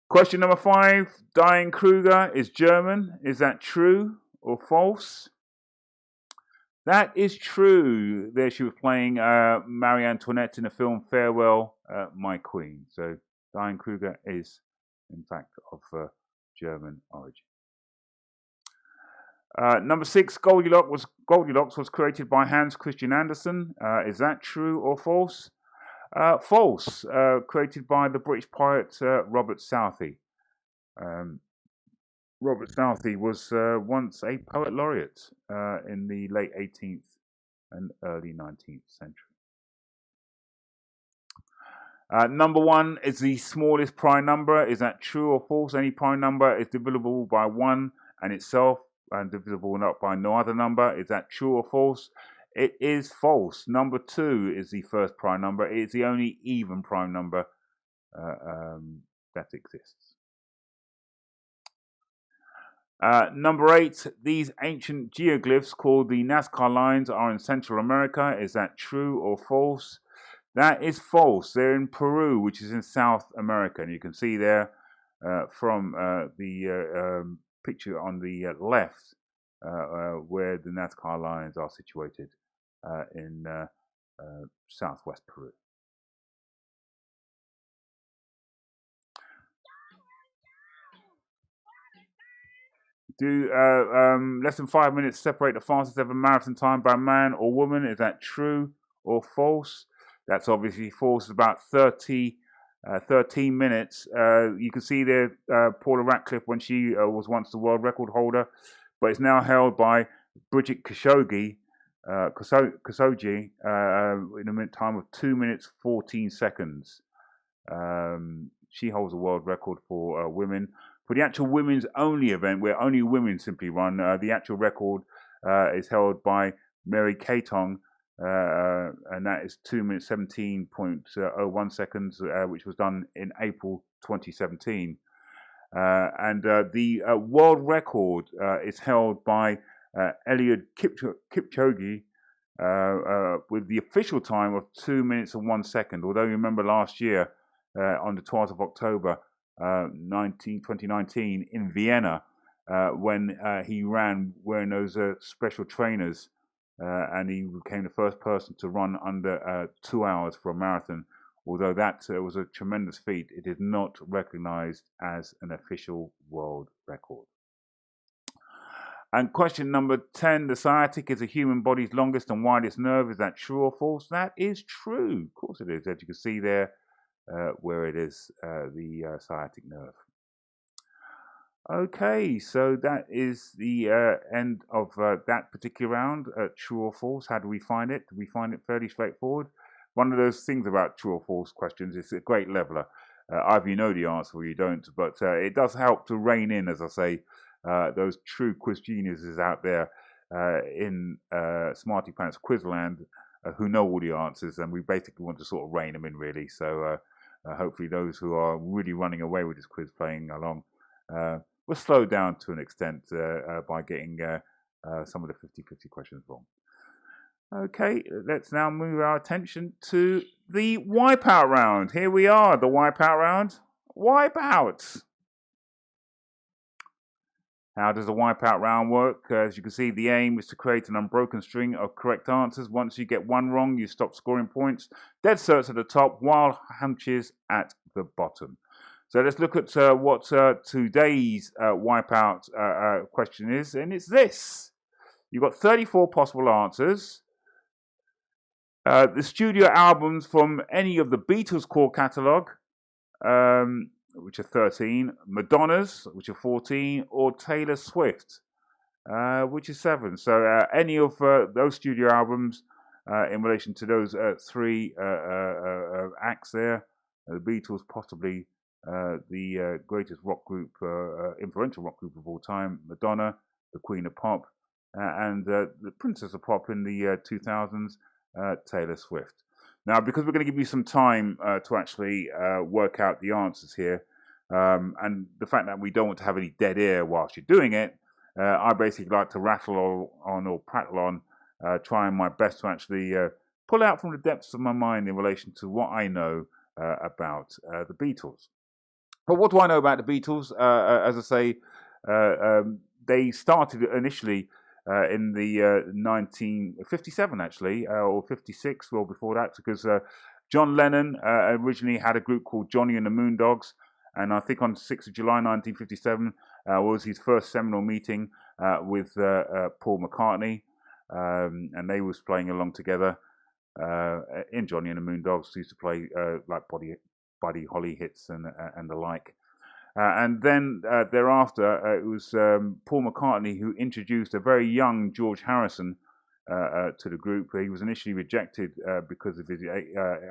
Question number 5, Diane Kruger is German. Is that true or false? That is true. There she was playing Marie Antoinette in the film Farewell, My Queen. So Diane Kruger is, in fact, of German origin. Number 6, Goldilocks was created by Hans Christian Andersen. Is that true or false? False. Created by the British poet Robert Southey. Robert Southey was once a poet laureate in the late 18th and early 19th century. Number 1 is the smallest prime number. Is that true or false? Any prime number is divisible by 1 and itself, and divisible not by no other number. Is that true or false? It is false. Number 2 is the first prime number. It is the only even prime number that exists. Number 8, these ancient geoglyphs called the Nazca lines are in Central America. Is that true or false? That is false. They're in Peru, which is in South America. And you can see there from the picture on the left where the Nazca lines are situated in southwest Peru. Do less than 5 minutes separate the fastest ever marathon time by man or woman? Is that true or false? That's obviously false. It's about 13 minutes. You can see there Paula Radcliffe when she was once the world record holder, but it's now held by Bridget Kosgei in a time of 2 minutes 14 seconds. She holds the world record for women. For the actual women's only event, where only women simply run, the actual record is held by Mary Keitong, and that is 2 minutes 17.01 seconds, which was done in April 2017. And the world record is held by Eliud Kipchoge with the official time of 2 minutes and 1 second. Although you remember last year, on the 12th of October, 2019 in Vienna, when he ran wearing those special trainers, and he became the first person to run under 2 hours for a marathon. Although that was a tremendous feat, it is not recognized as an official world record. And question number 10, the sciatic is the human body's longest and widest nerve. Is that true or false? That is true. Of course it is, as you can see there, where it is the sciatic nerve. Okay, so that is the end of that particular round. True or false? How do we find it? Do we find it fairly straightforward? One of those things about true or false questions, it's a great leveler. Either you know the answer or you don't, but it does help to rein in, as I say, those true quiz geniuses out there in Smarty Pantz Quizland who know all the answers, and we basically want to sort of rein them in, really. So hopefully those who are really running away with this quiz playing along will slow down to an extent by getting some of the 50-50 questions wrong. Okay, let's now move our attention to the Wipeout round. Here we are, the Wipeout round. Wipeout! How does the Wipeout round work? As you can see, the aim is to create an unbroken string of correct answers. Once you get one wrong, you stop scoring points. Dead certs at the top, wild hunches at the bottom. So let's look at what today's Wipeout question is, and it's this. You've got 34 possible answers. The studio albums from any of the Beatles' core catalogue, which are 13, Madonna's, which are 14, or Taylor Swift, which is 7. So any of those studio albums in relation to those three acts there, the Beatles, possibly the greatest rock group, influential rock group of all time, Madonna, the Queen of Pop, and the Princess of Pop in the 2000s, Taylor Swift. Now, because we're going to give you some time to actually work out the answers here, and the fact that we don't want to have any dead air whilst you're doing it, I basically like to rattle on or prattle on, trying my best to actually pull out from the depths of my mind in relation to what I know about the Beatles. But what do I know about the Beatles? As I say, they started initially in the 1957, actually, or 56, well before that, because John Lennon originally had a group called Johnny and the Moondogs, and I think on 6th of July 1957 was his first seminal meeting with Paul McCartney, and they was playing along together in Johnny and the Moondogs. Used to play like Buddy Holly hits and the like. And then thereafter, it was Paul McCartney who introduced a very young George Harrison to the group. He was initially rejected because of his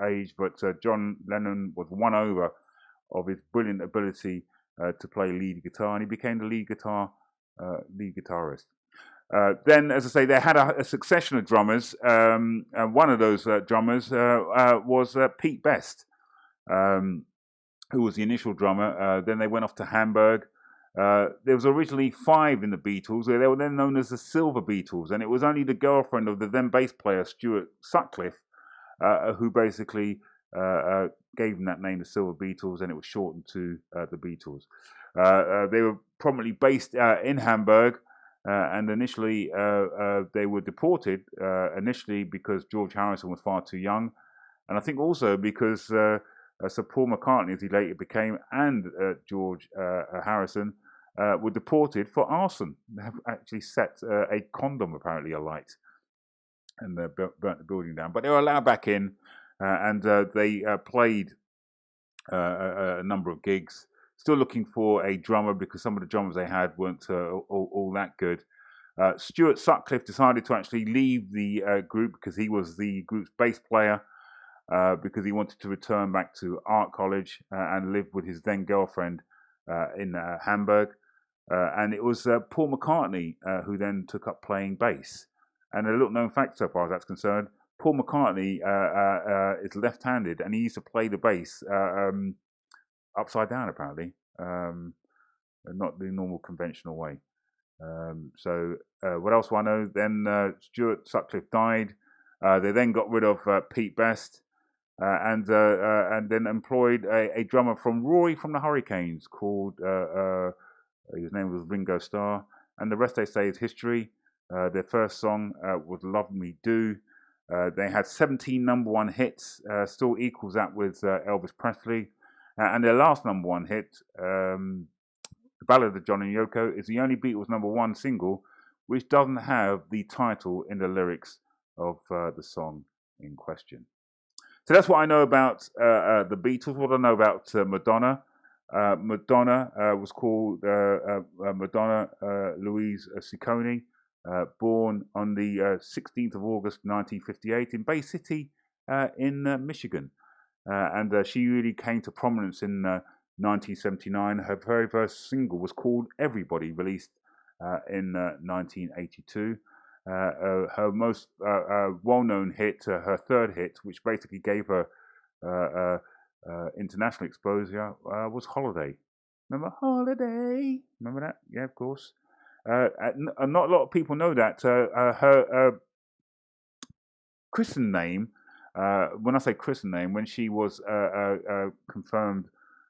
age, but John Lennon was won over of his brilliant ability to play lead guitar, and he became the lead guitarist. Then, as I say, they had a succession of drummers, and one of those drummers was Pete Best, who was the initial drummer. Then they went off to Hamburg. There was originally 5 in the Beatles. They were then known as the Silver Beatles, and it was only the girlfriend of the then bass player Stuart Sutcliffe who basically gave them that name, the Silver Beatles, and it was shortened to the Beatles. They were prominently based in Hamburg, and initially they were deported, initially because George Harrison was far too young, and I think also because Sir Paul McCartney, as he later became, and George Harrison were deported for arson. They have actually set a condom apparently alight and burnt the building down. But they were allowed back in, and they played a number of gigs. Still looking for a drummer because some of the drummers they had weren't all that good. Stuart Sutcliffe decided to actually leave the group because he was the group's bass player, because he wanted to return back to art college and live with his then girlfriend in Hamburg. And it was Paul McCartney who then took up playing bass. And a little known fact so far as that's concerned, Paul McCartney is left-handed, and he used to play the bass upside down apparently, not the normal conventional way. So what else do I know? Then Stuart Sutcliffe died. They then got rid of Pete Best, and then employed a drummer from Roy from the Hurricanes called his name was Ringo Starr, and the rest they say is history. Their first song was "Love Me Do." They had 17 number one hits, still equals that with Elvis Presley, and their last number one hit, "The Ballad of John and Yoko," is the only Beatles number one single which doesn't have the title in the lyrics of the song in question. So that's what I know about the Beatles. What I know about Madonna. Madonna was called Madonna Louise Ciccone, born on the 16th of August 1958 in Bay City in Michigan. And she really came to prominence in 1979. Her very first single was called Everybody, released in 1982. Her most well-known hit, her third hit, which basically gave her international exposure, was Holiday. Remember Holiday? Remember that? Yeah, of course. Not a lot of people know that. Her christened name, when I say christened name, when she was confirmed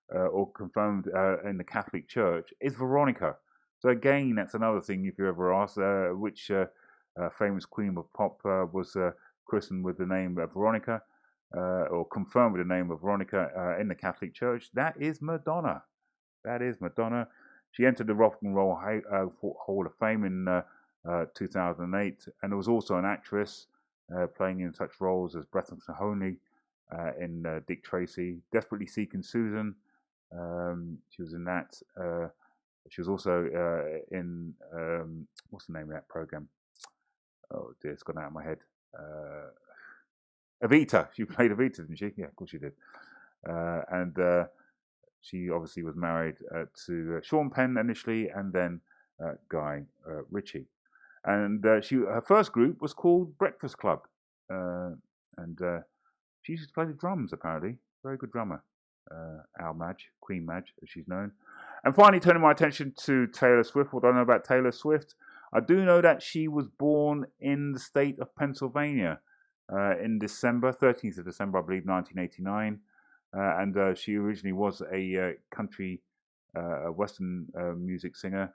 in the Catholic Church, is Veronica. So again, that's another thing. If you ever ask which famous queen of pop was christened with the name Veronica, or confirmed with the name of Veronica in the Catholic Church, that is Madonna. That is Madonna. She entered the Rock and Roll Hall of Fame in 2008, and was also an actress, playing in such roles as Breathless and Honey in Dick Tracy, Desperately Seeking Susan. She was in that. She was also in what's the name of that program? Oh dear, it's gone out of my head. Evita. She played Evita, didn't she? Yeah, of course she did. And she obviously was married to Sean Penn initially, and then Guy Ritchie. And her first group was called Breakfast Club, and she used to play the drums. Apparently, very good drummer. Al Madge, Queen Madge, as she's known. And finally, turning my attention to Taylor Swift. What do I know about Taylor Swift? I do know that she was born in the state of Pennsylvania in December, 13th of December, I believe, 1989. And she originally was a country western music singer,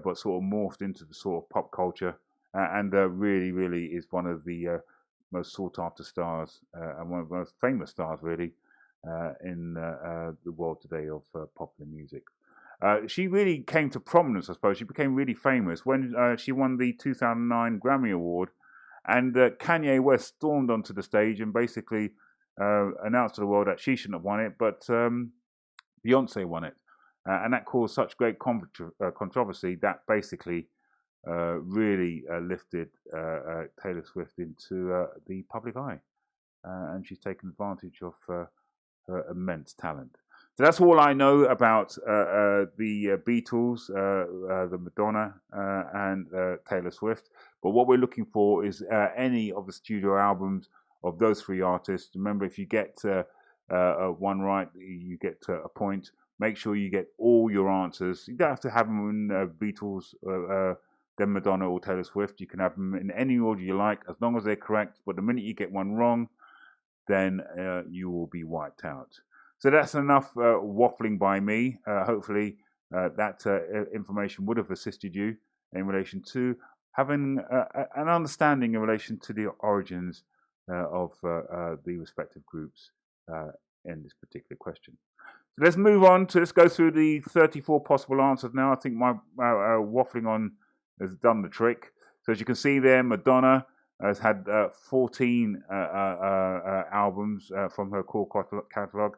but sort of morphed into the sort of pop culture, and really, really is one of the most sought after stars and one of the most famous stars, really, in the world today of popular music. She really came to prominence, I suppose. She became really famous when she won the 2009 Grammy Award, and Kanye West stormed onto the stage and basically announced to the world that she shouldn't have won it, but Beyonce won it. And that caused such great controversy that basically really lifted Taylor Swift into the public eye. And she's taken advantage of her immense talent. So that's all I know about the Beatles, the Madonna, and Taylor Swift. But what we're looking for is any of the studio albums of those three artists. Remember, if you get one right, you get a point. Make sure you get all your answers. You don't have to have them in Beatles, then Madonna or Taylor Swift. You can have them in any order you like, as long as they're correct. But the minute you get one wrong, then you will be wiped out. So that's enough waffling by me. Hopefully that information would have assisted you in relation to having an understanding in relation to the origins of the respective groups in this particular question. So let's move on let's go through the 34 possible answers now. I think my waffling on has done the trick. So as you can see there, Madonna has had 14 albums from her core catalogue.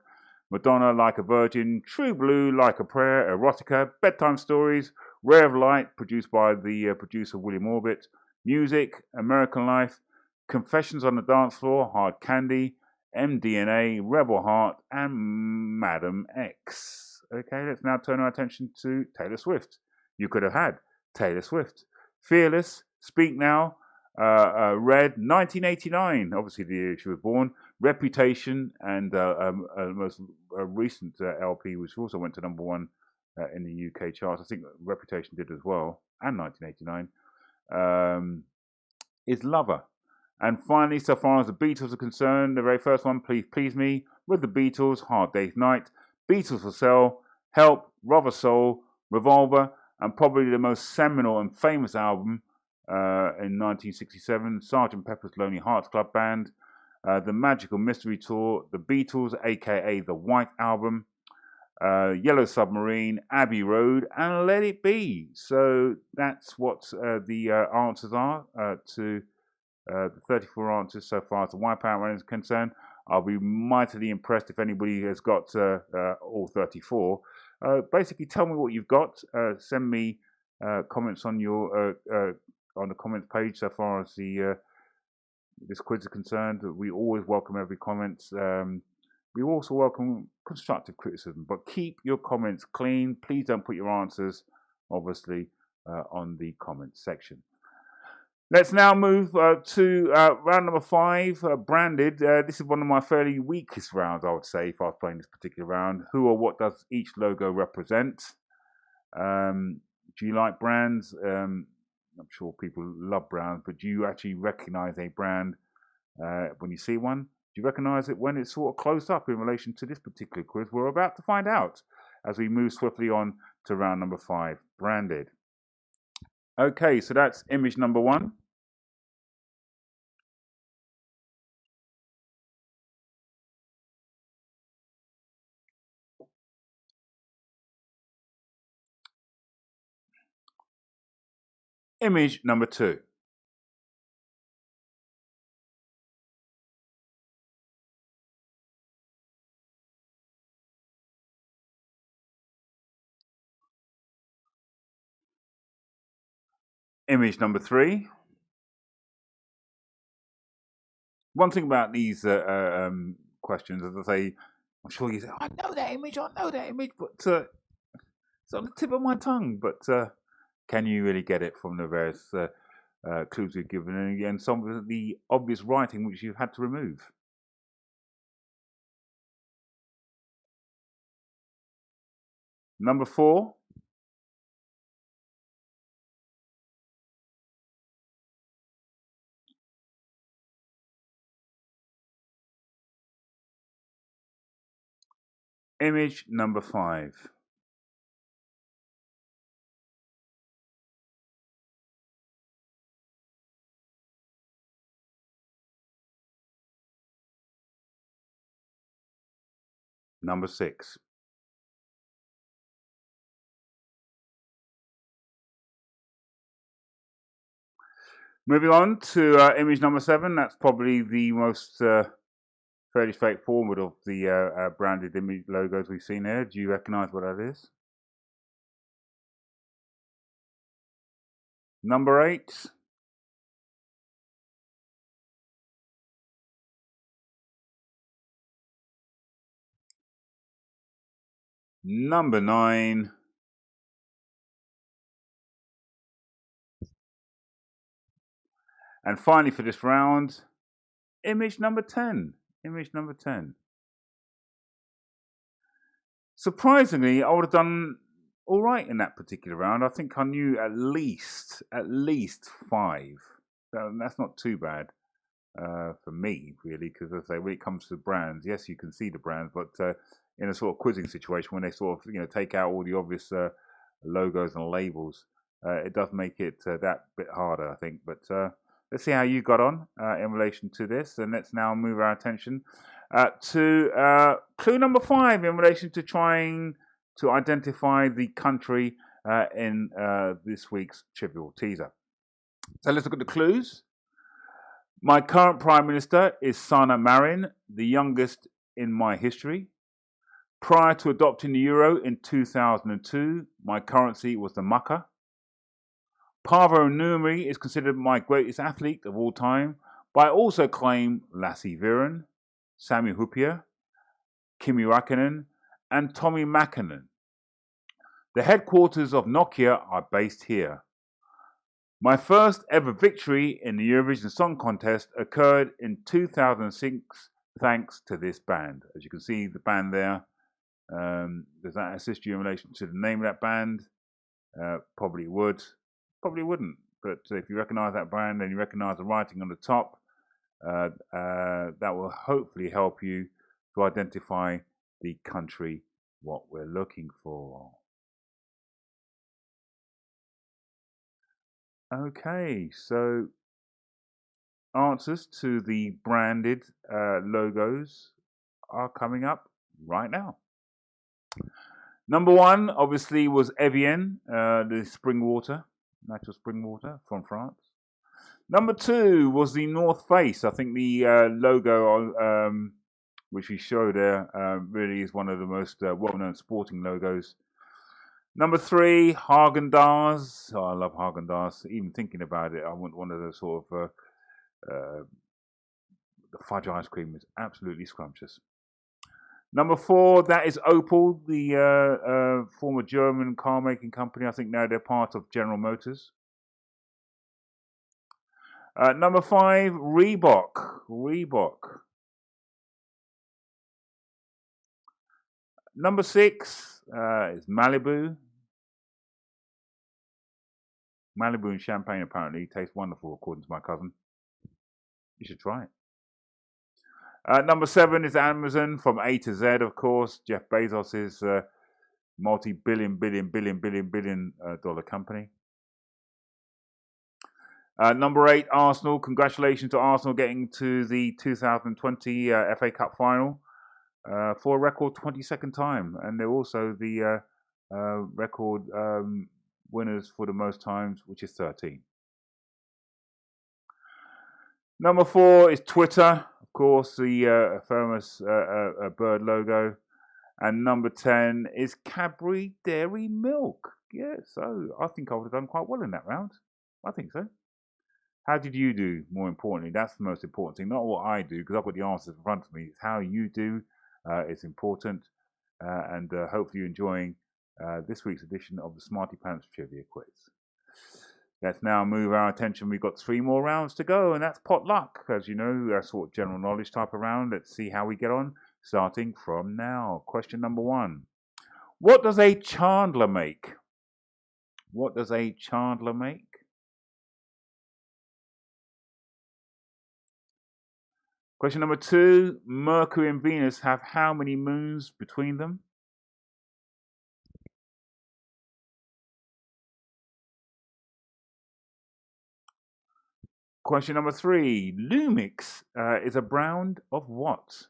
Madonna, Like a Virgin, True Blue, Like a Prayer, Erotica, Bedtime Stories, Ray of Light, produced by the producer William Orbit, Music, American Life, Confessions on the Dance Floor, Hard Candy, MDNA, Rebel Heart, and Madam X. Okay, let's now turn our attention to Taylor Swift. You could have had Taylor Swift. Fearless, Speak Now, Red, 1989, obviously the year she was born, Reputation, and most recent LP, which also went to number one in the UK charts. I think Reputation did as well, and 1989, is Lover. And finally, so far as the Beatles are concerned, the very first one, Please Please Me, with the Beatles, Hard Day's Night, Beatles for Sale, Help, Rubber Soul, Revolver, and probably the most seminal and famous album in 1967, Sgt. Pepper's Lonely Hearts Club Band, The Magical Mystery Tour, The Beatles, aka The White Album, Yellow Submarine, Abbey Road, and Let It Be. So that's what the answers are to the 34 answers so far as the Wipeout round is concerned. I'll be mightily impressed if anybody has got all 34. Basically, tell me what you've got. Send me comments on your on the comments page so far as this quiz is concerned. We always welcome every comment. We also welcome constructive criticism, but keep your comments clean. Please don't put your answers, obviously, on the comments section. Let's now move to round number 5, branded. This is one of my fairly weakest rounds, I would say, if I was playing this particular round. Who or what does each logo represent? Do you like brands? I'm sure people love brands, but do you actually recognize a brand When you see one, do you recognize it when it's sort of close up in relation to this particular quiz? We're about to find out as we move swiftly on to round number 5, branded. Okay, so that's image number 1. Image number 2. Image number 3. One thing about these questions, as I say, I'm sure you say, I know that image, but it's on the tip of my tongue. But can you really get it from the various clues we've given, and again, some of the obvious writing which you've had to remove? Number 4. Image number 5. Number 6. Moving on to image number 7. That's probably the most fairly straightforward of the branded image logos we've seen here. Do you recognise what that is? Number 8. Number 9. And finally for this round, image number 10. Image number 10. Surprisingly, I would have done all right in that particular round. I think I knew at least 5. That's not too bad for me, really, because as I say, when it comes to brands, yes, you can see the brands, but in a sort of quizzing situation, when they sort of take out all the obvious logos and labels, it does make it that bit harder, I think. But let's see how you got on in relation to this, and let's now move our attention to clue number 5 in relation to trying to identify the country in this week's trivial teaser. So let's look at the clues. My current Prime Minister is Sanna Marin, the youngest in my history. Prior to adopting the euro in 2002, my currency was the mucker. Paavo Nurmi is considered my greatest athlete of all time, but I also claim Lassie Viren, Sami Hupia, Kimi Räikkönen, and Tommi Mäkinen. The headquarters of Nokia are based here. My first ever victory in the Eurovision Song Contest occurred in 2006 thanks to this band. As you can see, the band there, does that assist you in relation to the name of that band? Probably would, probably wouldn't. But if you recognise that band and you recognise the writing on the top, that will hopefully help you to identify the country what we're looking for. Okay, so answers to the branded logos are coming up right now. Number 1, obviously, was Evian, the spring water, natural spring water from France. Number 2 was the North Face. I think the logo which we show there really is one of the most well-known sporting logos. Number 3, Haagen-Dazs. Oh, I love Haagen-Dazs. Even thinking about it, I want one of those sort of the fudge ice cream is absolutely scrumptious. Number 4, that is Opel, the former German car making company. I think now they're part of General Motors. Number 5, Reebok. Number 6 is Malibu. Malibu and champagne apparently tastes wonderful, according to my cousin. You should try it. Number 7 is Amazon, from A to Z, of course. Jeff Bezos's multi-billion dollar company. Number 8, Arsenal. Congratulations to Arsenal getting to the 2020 FA Cup final for a record 22nd time. And they're also the record winners for the most times, which is 13. Number 4 is Twitter, of course, the famous bird logo. And number 10 is Cadbury Dairy Milk. Yeah, so I think I would have done quite well in that round. I think so. How did you do, more importantly? That's the most important thing. Not what I do, because I've got the answers in front of me. It's how you do. It's important. And hopefully you're enjoying this week's edition of the Smarty Pantz Trivia Quiz. Let's now move our attention. We've got 3 more rounds to go, and that's potluck. As you know, a sort of general knowledge type of round. Let's see how we get on, starting from now. Question number 1. What does a chandler make? What does a chandler make? Question number 2. Mercury and Venus have how many moons between them? Question number 3. Lumix is a brand of what?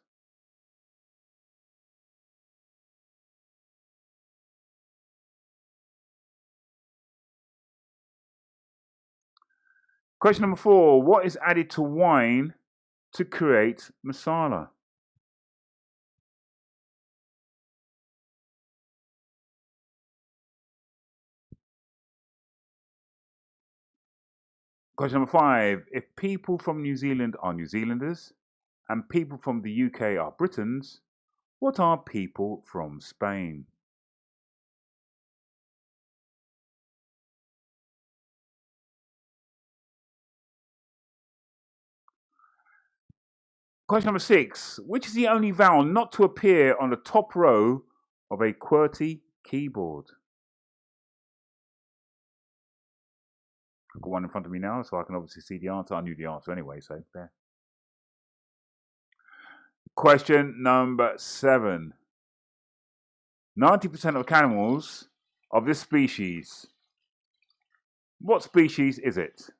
Question number 4. What is added to wine to create masala? Question number 5. If people from New Zealand are New Zealanders and people from the UK are Britons, what are people from Spain? Question number 6. Which is the only vowel not to appear on the top row of a QWERTY keyboard? I've got one in front of me now, so I can obviously see the answer. I knew the answer anyway, so there. Question number 7. 90% of animals of this species. What species is it?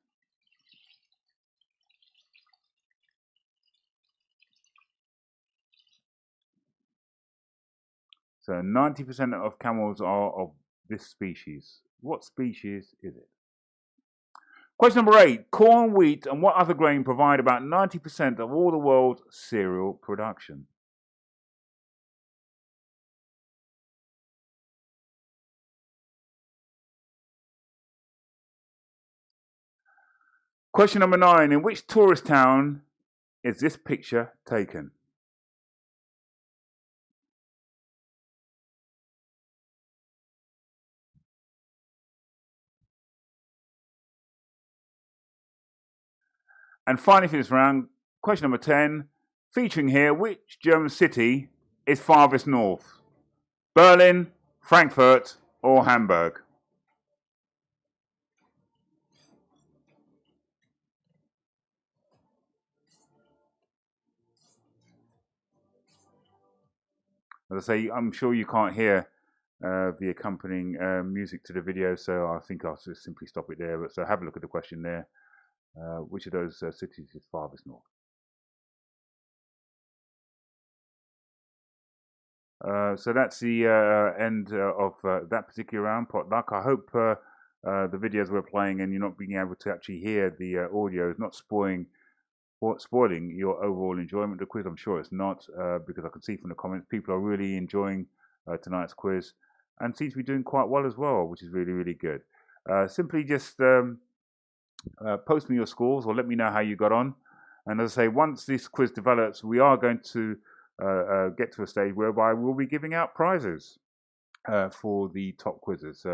So 90% of camels are of this species. What species is it? Question number 8. Corn, wheat, and what other grain provide about 90% of all the world's cereal production? Question number 9. In which tourist town is this picture taken? And finally for this round, question number 10, featuring here, which German city is farthest north? Berlin, Frankfurt, or Hamburg? As I say, I'm sure you can't hear the accompanying music to the video, so I think I'll just simply stop it there. But so have a look at the question there. Which of those cities is farthest north? So that's the end of that particular round, potluck. I hope the videos we're playing and you're not being able to actually hear the audio is not spoiling your overall enjoyment of the quiz. I'm sure it's not, because I can see from the comments people are really enjoying tonight's quiz and seem to be doing quite well as well, which is really, really good. Simply just post me your scores or let me know how you got on. And as I say, once this quiz develops, we are going to get to a stage whereby we'll be giving out prizes for the top quizzes.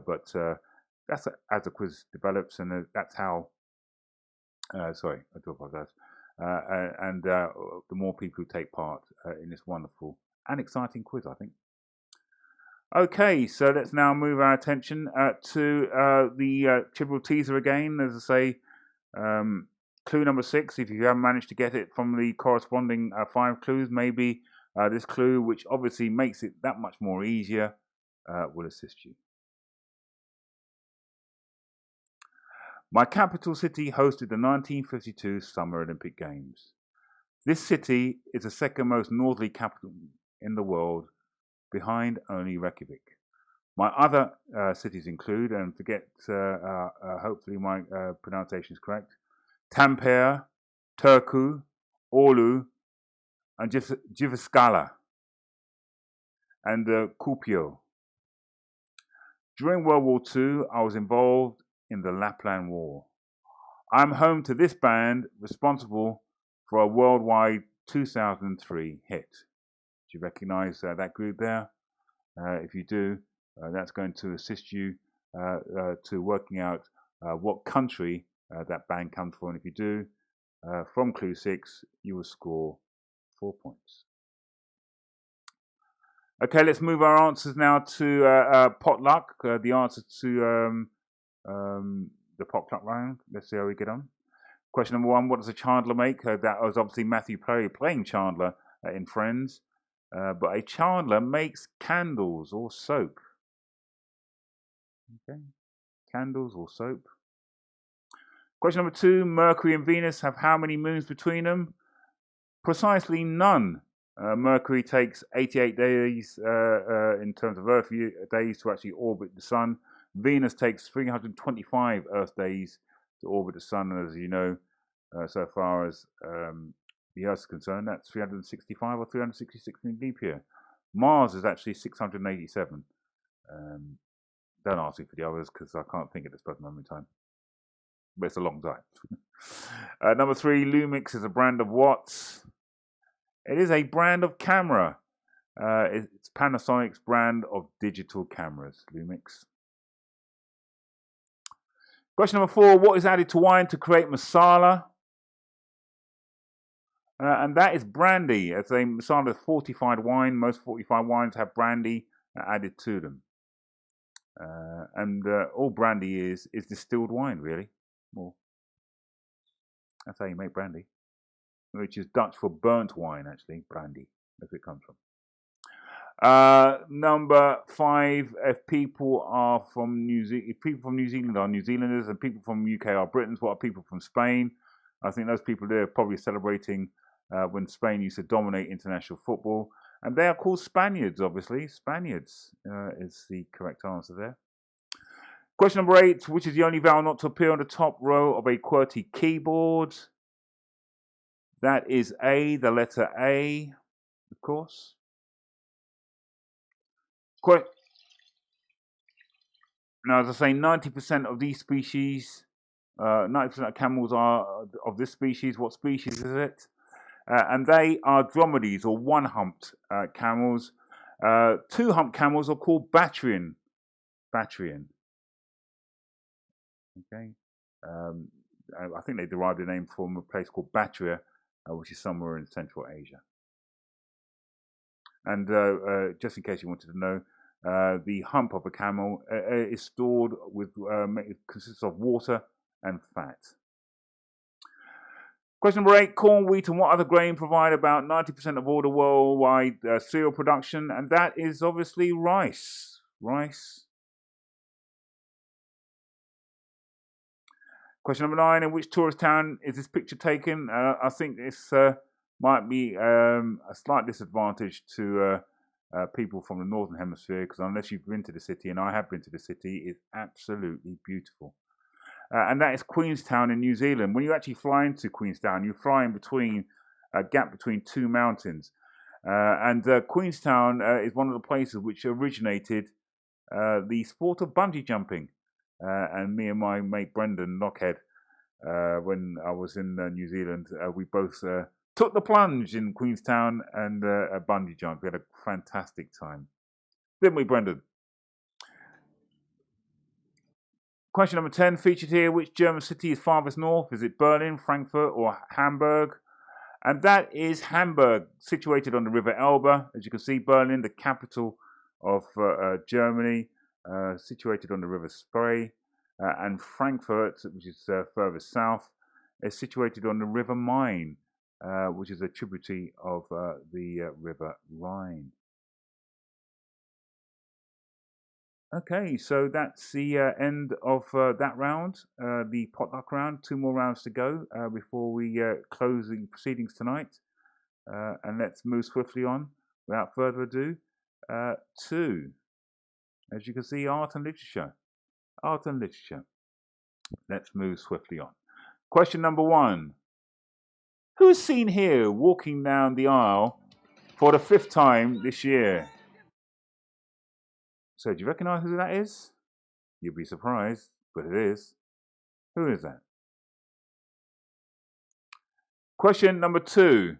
But that's as the quiz develops, and that's how. Sorry, I do apologize. And the more people who take part in this wonderful and exciting quiz, I think. Okay, so let's now move our attention to the trivial teaser again. As I say, Clue number 6, if you haven't managed to get it from the corresponding 5 clues, maybe this clue, which obviously makes it that much more easier, will assist you. My capital city hosted the 1952 Summer Olympic Games. This city is the second most northerly capital in the world, behind only Reykjavik. My other cities include, and forget, hopefully my pronunciation is correct, Tampere, Turku, Oulu, and Jyväskylä, and Kuopio. During World War II, I was involved in the Lapland War. I'm home to this band, responsible for a worldwide 2003 hit. Do you recognize that group there? If you do, that's going to assist you to working out what country that band comes from. And if you do, from clue 6, you will score 4 points. Okay, let's move our answers now to potluck. The answer to the potluck round. Let's see how we get on. Question number 1: what does a chandler make? That was obviously Matthew Perry playing Chandler in Friends. But a chandler makes candles or soap. Okay, candles or soap. Question number 2: Mercury and Venus have how many moons between them? Precisely none. Mercury takes 88 days in terms of Earth days to actually orbit the Sun. Venus takes 325 Earth days to orbit the Sun. And as you know, so far as the Earth is concerned, that's 365 or 366 in leap year. Mars is actually 687. Don't ask me for the others because I can't think at this present moment in time. But it's a long time. Number 3: Lumix is a brand of what? It is a brand of camera. It's Panasonic's brand of digital cameras, Lumix. Question number 4: what is added to wine to create masala? And that is brandy. It's a masala fortified wine. Most fortified wines have brandy added to them. And all brandy is distilled wine, really. Well, that's how you make brandy, which is Dutch for burnt wine, actually. Brandy, that's where it comes from. Number 5: if people from New Zealand are New Zealanders and people from UK are Britons, what are people from Spain? I think those people there are probably celebrating when Spain used to dominate international football, and they are called Spaniards. Obviously, Spaniards is the correct answer there. Question number 8: which is the only vowel not to appear on the top row of a QWERTY keyboard? That is A, the letter A, of course. Now, as I say, 90% of these species, 90% of camels are of this species. What species is it? And they are dromedaries or one-humped camels. Two-humped camels are called Bactrian. Okay. I think they derived the name from a place called Bactria, which is somewhere in Central Asia. And just in case you wanted to know, the hump of a camel is stored with, consists of water and fat. Question number 8: corn, wheat, and what other grain provide about 90% of all the worldwide cereal production? And that is obviously rice. Question number 9: in which tourist town is this picture taken? I think this might be a slight disadvantage to people from the Northern Hemisphere, because unless you've been to the city, and I have been to the city, it's absolutely beautiful. And that is Queenstown in New Zealand. When you actually fly into Queenstown, you fly in between a gap between two mountains. And Queenstown is one of the places which originated the sport of bungee jumping. And me and my mate Brendan Knockhead, when I was in New Zealand, we both took the plunge in Queenstown and a bungee jump. We had a fantastic time. Didn't we, Brendan? Question number 10, featured here: which German city is farthest north? Is it Berlin, Frankfurt, or Hamburg? And that is Hamburg, situated on the River Elbe. As you can see, Berlin, the capital of Germany, situated on the River Spree. And Frankfurt, which is further south, is situated on the River Main, which is a tributary of the River Rhine. Okay, so that's the end of that round, the potluck round. 2 more rounds to go before we close the proceedings tonight. And let's move swiftly on, without further ado, to, as you can see, art and literature. Art and literature. Let's move swiftly on. Question number 1. Who is seen here walking down the aisle for the 5th time this year? So, do you recognise who that is? You'll be surprised, but it is. Who is that? Question number 2.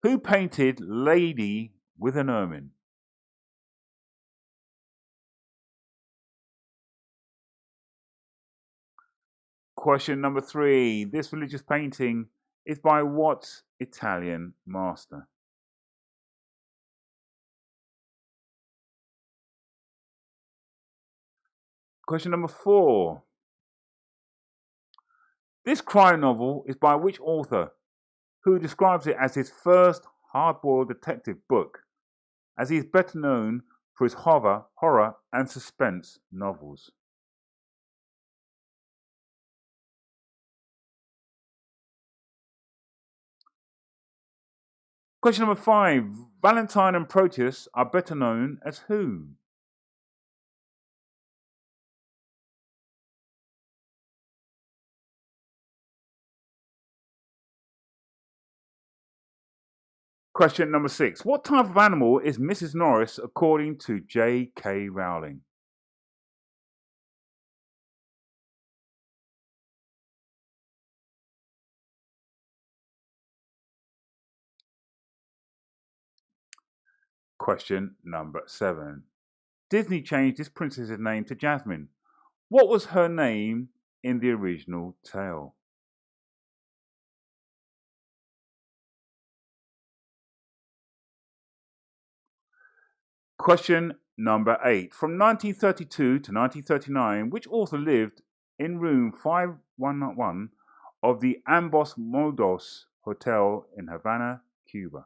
Who painted Lady with an Ermine? Question number 3. This religious painting is by what Italian master? Question number 4. This crime novel is by which author, who describes it as his first hard-boiled detective book, as he is better known for his horror and suspense novels? Question number 5. Valentine and Proteus are better known as who? Question number 6. What type of animal is Mrs. Norris according to J.K. Rowling? Question number 7. Disney changed this princess's name to Jasmine. What was her name in the original tale? Question number 8. From 1932 to 1939, which author lived in room 511 of the Ambos Mundos Hotel in Havana, Cuba?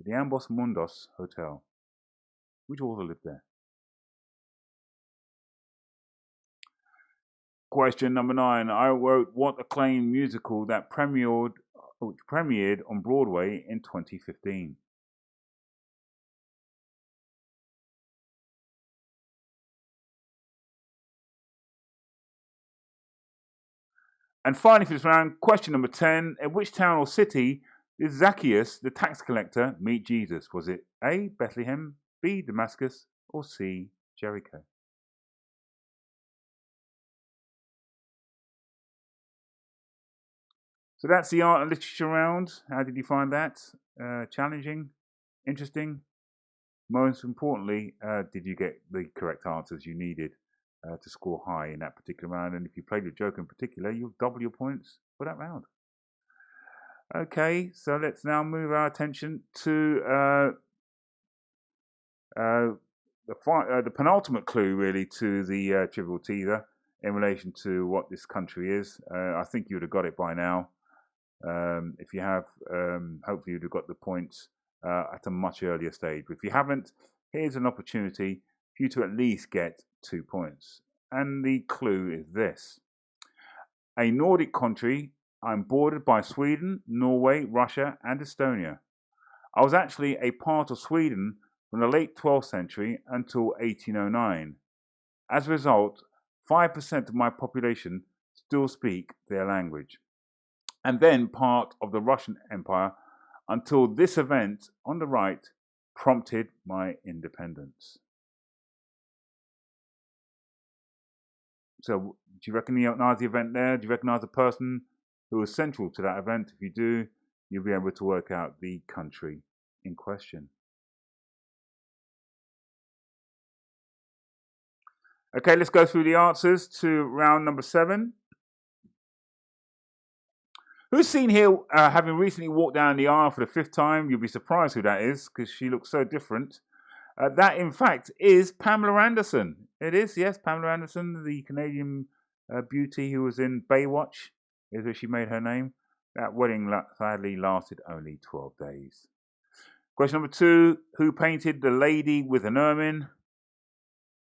The Ambos Mundos Hotel. Which author lived there? Question number 9. I wrote what acclaimed musical that premiered on Broadway in 2015? And finally, for this round, question number 10. In which town or city did Zacchaeus, the tax collector, meet Jesus? Was it A, Bethlehem, B, Damascus, or C, Jericho? So that's the art and literature round. How did you find that? Challenging? Interesting? Most importantly, did you get the correct answers you needed to score high in that particular round? And if you played your joker in particular, you'll double your points for that round. Okay, so let's now move our attention to the penultimate clue, really, to the trivial teaser in relation to what this country is. I think you would have got it by now. If you have, hopefully you'd have got the points at a much earlier stage. But if you haven't, here's an opportunity for you to at least get 2 points. And the clue is this. A Nordic country. I'm bordered by Sweden, Norway, Russia, and Estonia. I was actually a part of Sweden from the late 12th century until 1809. As a result, 5% of my population still speak their language. And then part of the Russian Empire until this event on the right prompted my independence. So, do you recognize the event there? Do you recognize the person who was central to that event? If you do, you'll be able to work out the country in question. Okay, let's go through the answers to round number 7. Who's seen here having recently walked down the aisle for the 5th time? You'll be surprised who that is because she looks so different. That, in fact, is Pamela Anderson. It is, yes, Pamela Anderson, the Canadian beauty who was in Baywatch, is where she made her name. That wedding sadly lasted only 12 days. Question number 2, who painted The Lady with an Ermine? Do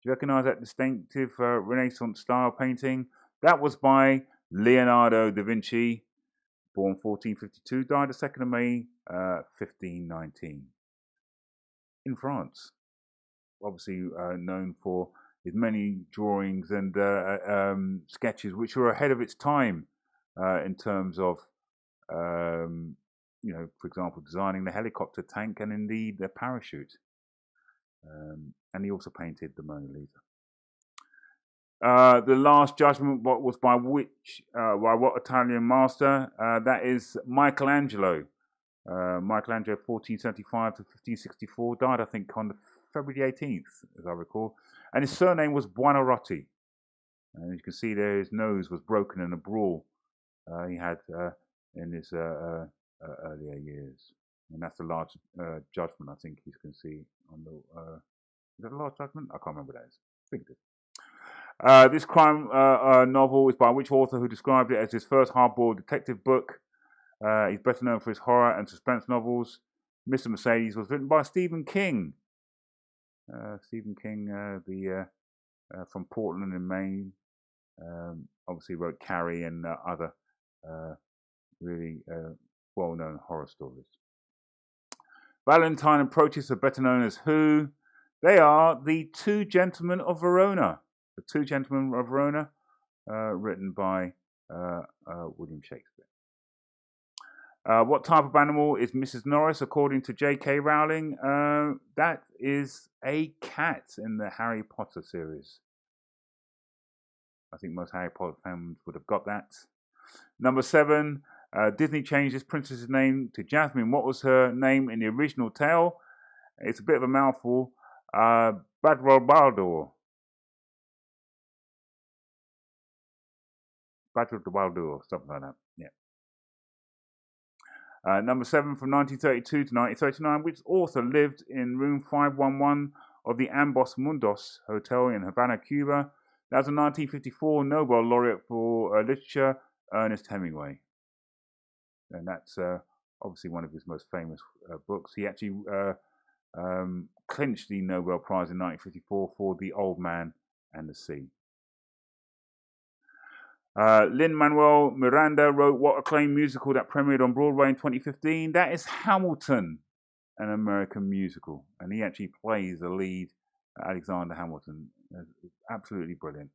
you recognise that distinctive Renaissance style painting? That was by Leonardo da Vinci, born 1452, died the 2nd of May, 1519. In France, obviously known for his many drawings and sketches, which were ahead of its time in terms of, for example, designing the helicopter tank and indeed the parachute. And he also painted the Mona Lisa. The Last Judgment was by what Italian master? That is Michelangelo. Michelangelo, 1475 to 1564, died, I think, on February 18th, as I recall. And his surname was Buonarroti. And as you can see there, his nose was broken in a brawl he had in his earlier years. And that's the Last Judgment, I think you can see on the... is that the Last Judgment? I can't remember what that is. I think it is. This crime novel is by which author who described it as his first hardboiled detective book? He's better known for his horror and suspense novels. Mr. Mercedes was written by Stephen King. Stephen King, from Portland in Maine, obviously wrote Carrie and other really well-known horror stories. Valentine and Proteus are better known as who? They are the Two Gentlemen of Verona. The Two Gentlemen of Verona, written by William Shakespeare. What type of animal is Mrs. Norris according to J.K. Rowling? That is a cat in the Harry Potter series. I think most Harry Potter fans would have got that. Number 7, Disney changed this princess's name to Jasmine. What was her name in the original tale? It's a bit of a mouthful. Badrobaldur. Badrobaldur, something like that. Yeah. Number 7, from 1932 to 1939, which author lived in room 511 of the Ambos Mundos Hotel in Havana, Cuba? That was a 1954 Nobel laureate for literature, Ernest Hemingway. And that's obviously one of his most famous books. He actually clinched the Nobel Prize in 1954 for The Old Man and the Sea. Lin-Manuel Miranda wrote what acclaimed musical that premiered on Broadway in 2015? That is Hamilton, an American musical. And he actually plays the lead, Alexander Hamilton. It's absolutely brilliant.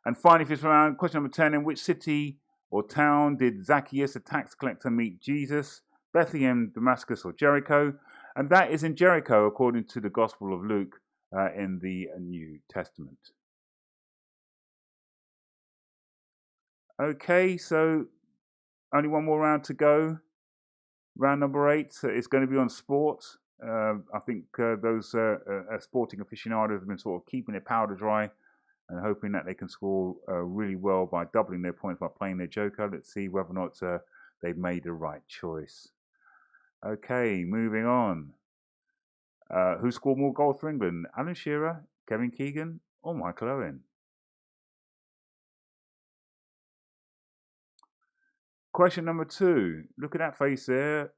And finally, fifth round, question number 10. In which city or town did Zacchaeus, a tax collector, meet Jesus? Bethlehem, Damascus, or Jericho? And that is in Jericho, according to the Gospel of Luke in the New Testament. Okay, so only one more round to go. Round number 8 is going to be on sport. I think those sporting aficionados have been sort of keeping their powder dry and hoping that they can score really well by doubling their points by playing their joker. Let's see whether or not they've made the right choice. Okay, moving on. Who scored more goals for England? Alan Shearer, Kevin Keegan, or Michael Owen? Question number 2. Look at that face there.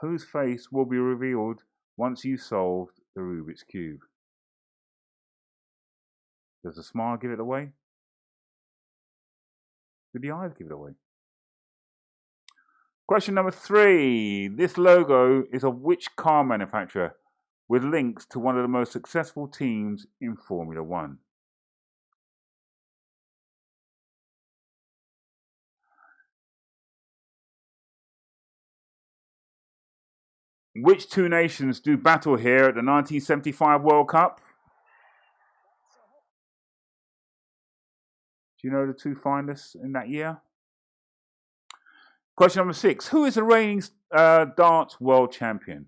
Whose face will be revealed once you've solved the Rubik's Cube? Does the smile give it away? Do the eyes give it away? Question number 3. This logo is of which car manufacturer with links to one of the most successful teams in Formula One? Which two nations do battle here at the 1975 World Cup? Do you know the two finalists in that year? Question number 6. Who is the reigning darts world champion?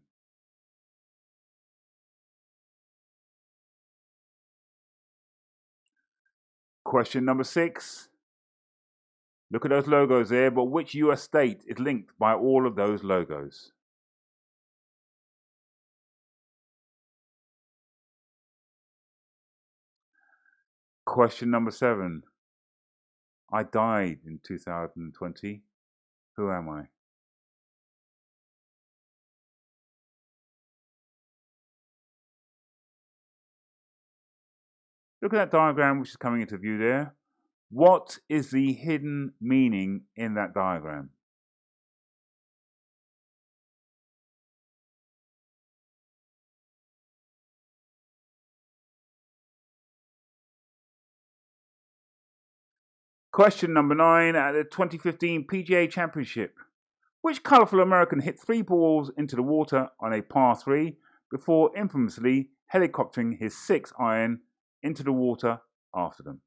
Question number 6. Look at those logos there, but which US state is linked by all of those logos? Question number 7. I died in 2020. Who am I? Look at that diagram which is coming into view there. What is the hidden meaning in that diagram? Question number 9. At the 2015 PGA Championship, which colourful American hit 3 balls into the water on a par 3 before infamously helicoptering his 6-iron into the water after them?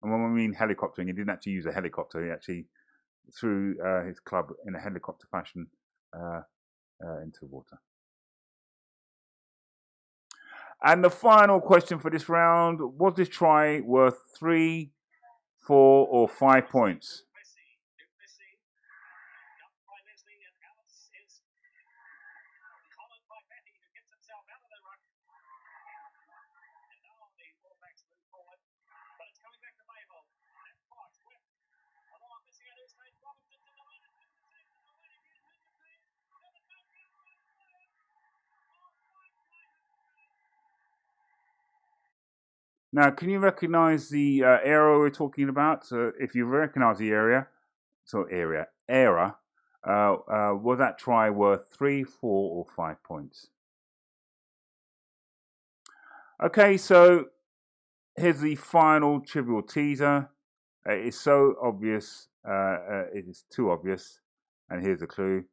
And when we mean helicoptering, he didn't actually use a helicopter. He actually threw his club in a helicopter fashion into the water. And the final question for this round, was this try worth 3, 4 or 5 points? Now, can you recognize the era we're talking about? So if you recognize the era, was that try worth 3, 4 or 5 points? Okay, so here's the final trivial teaser. It is so obvious, it is too obvious. And here's the clue.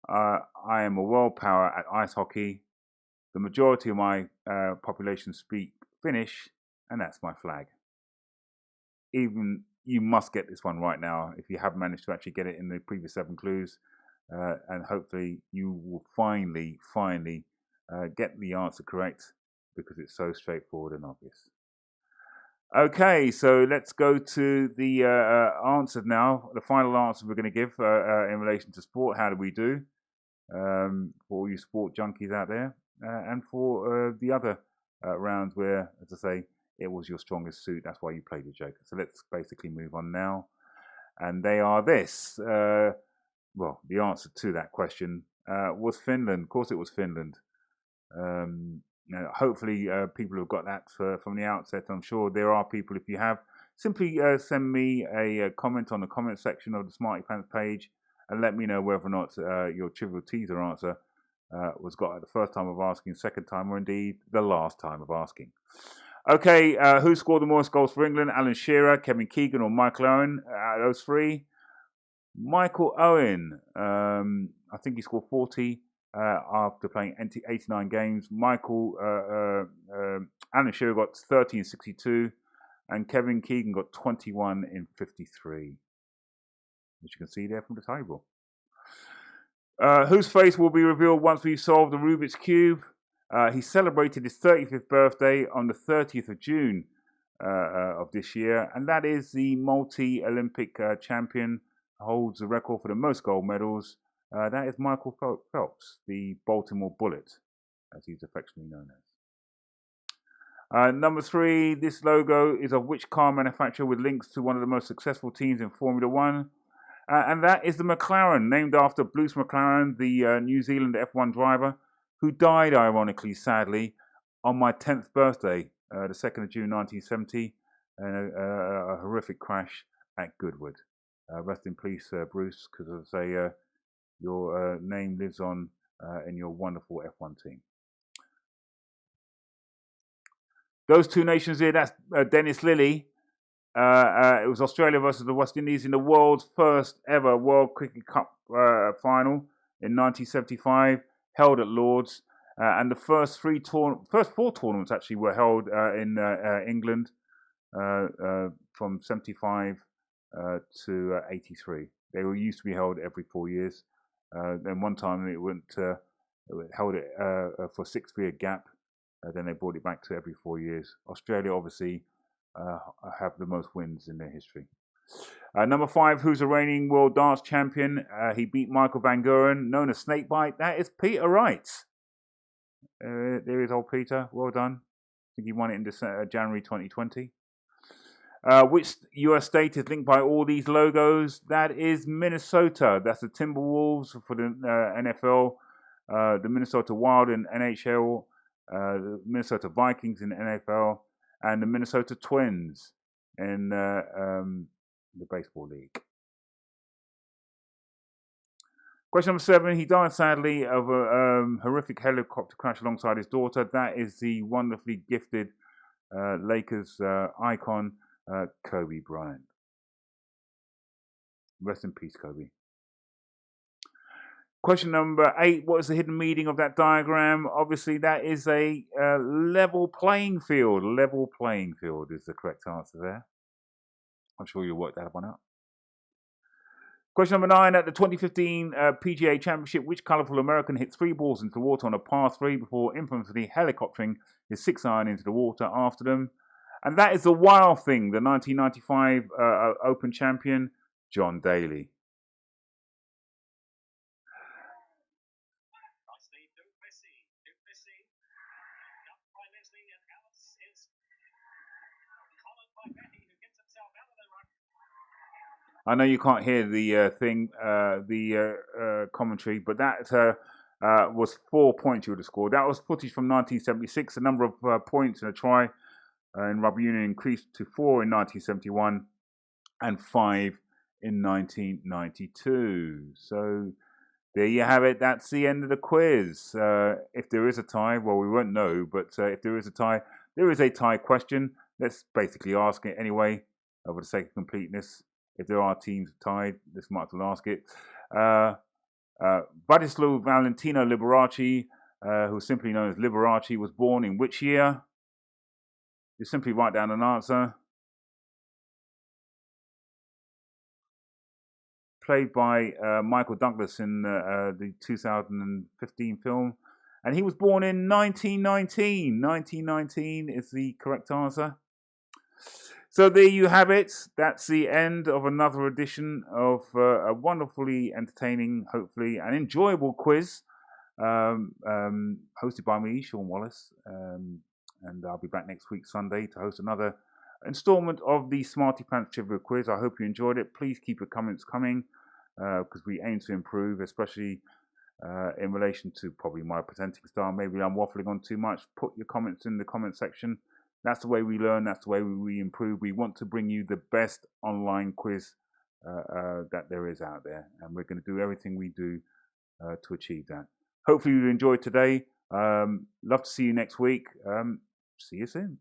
I am a world power at ice hockey. The majority of my population speak Finnish, and that's my flag. Even you must get this one right now if you have managed to actually get it in the previous 7 clues, and hopefully you will finally get the answer correct because it's so straightforward and obvious. Okay, so let's go to the answers now. The final answer we're going to give in relation to sport. How do we do? For all you sport junkies out there, and for the other rounds where, as I say, it was your strongest suit. That's why you played the Joker. So let's basically move on now. And they are this. Well, the answer to that question was Finland. Of course it was Finland. Hopefully people have got that from the outset. I'm sure there are people. If you have, simply send me a comment on the comment section of the Smarty Pantz page and let me know whether or not your trivial teaser answer was got at the first time of asking, second time, or indeed the last time of asking. Okay, who scored the most goals for England? Alan Shearer, Kevin Keegan, or Michael Owen? Out of those 3, Michael Owen. I think he scored 40 after playing 89 games. Alan Shearer got 30 in 62, and Kevin Keegan got 21 in 53, which you can see there from the table. Whose face will be revealed once we solve the Rubik's Cube? He celebrated his 35th birthday on the 30th of June of this year, and that is the multi-Olympic champion, holds the record for the most gold medals. That is Michael Phelps, the Baltimore Bullet, as he's affectionately known as. Number 3, this logo is of which car manufacturer with links to one of the most successful teams in Formula One? And that is the McLaren, named after Bruce McLaren, the New Zealand F1 driver, who died, ironically, sadly, on my 10th birthday, the 2nd of June 1970, in a horrific crash at Goodwood. Rest in peace, Bruce, because as I say, your name lives on in your wonderful F1 team. Those 2 nations here, that's Dennis Lillee. It was Australia versus the West Indies in the world's first ever World Cricket Cup final in 1975, held at Lord's. And the first 4 tournaments actually were held in England from 75 to 83. They used to be held every 4 years. Then one time it held it for 6 year gap. Then they brought it back to every 4 years. Australia obviously have the most wins in their history. Number 5, who's the reigning world dance champion? He beat Michael Van Buren, known as Snakebite. That is Peter Wright. There is old Peter. Well done. think he won it in January 2020. Which US state is linked by all these logos? That is Minnesota. That's the Timberwolves for the NFL, the Minnesota Wild in NHL, the Minnesota Vikings in NFL, and the Minnesota Twins in the baseball league. Question number 7. He died sadly of a horrific helicopter crash alongside his daughter. That is the wonderfully gifted Lakers icon, Kobe Bryant. Rest in peace, Kobe. Question number 8. What is the hidden meaning of that diagram? Obviously, that is a level playing field. Level playing field is the correct answer there. I'm sure you'll work that one out. Question number 9. At the 2015 PGA Championship, which colourful American hit 3 balls into the water on a par 3 before infamously helicoptering his 6-iron into the water after them? And that is the Wild Thing, the 1995 Open champion, John Daly. I know you can't hear the commentary, but that was 4 points you would have scored. That was footage from 1976. The number of points in a try in rugby union increased to 4 in 1971 and 5 in 1992. So there you have it. That's the end of the quiz. If there is a tie, well, we won't know, but if there is a tie, there is a tie question. Let's basically ask it anyway, for the sake of completeness. If there are teams tied, this might as well ask it. Vladislav Valentino Liberace, who's simply known as Liberace, was born in which year? You simply write down an answer. Played by Michael Douglas in the 2015 film. And he was born in 1919. 1919 is the correct answer. So there you have it. That's the end of another edition of a wonderfully entertaining, hopefully, and enjoyable quiz hosted by me, Sean Wallace. And I'll be back next week, Sunday, to host another installment of the Smarty Pantz Trivia Quiz. I hope you enjoyed it. Please keep your comments coming because we aim to improve, especially in relation to probably my presenting style. Maybe I'm waffling on too much. Put your comments in the comment section. That's the way we learn. That's the way we improve. We want to bring you the best online quiz that there is out there. And we're going to do everything we do to achieve that. Hopefully you enjoyed today. Love to see you next week. See you soon.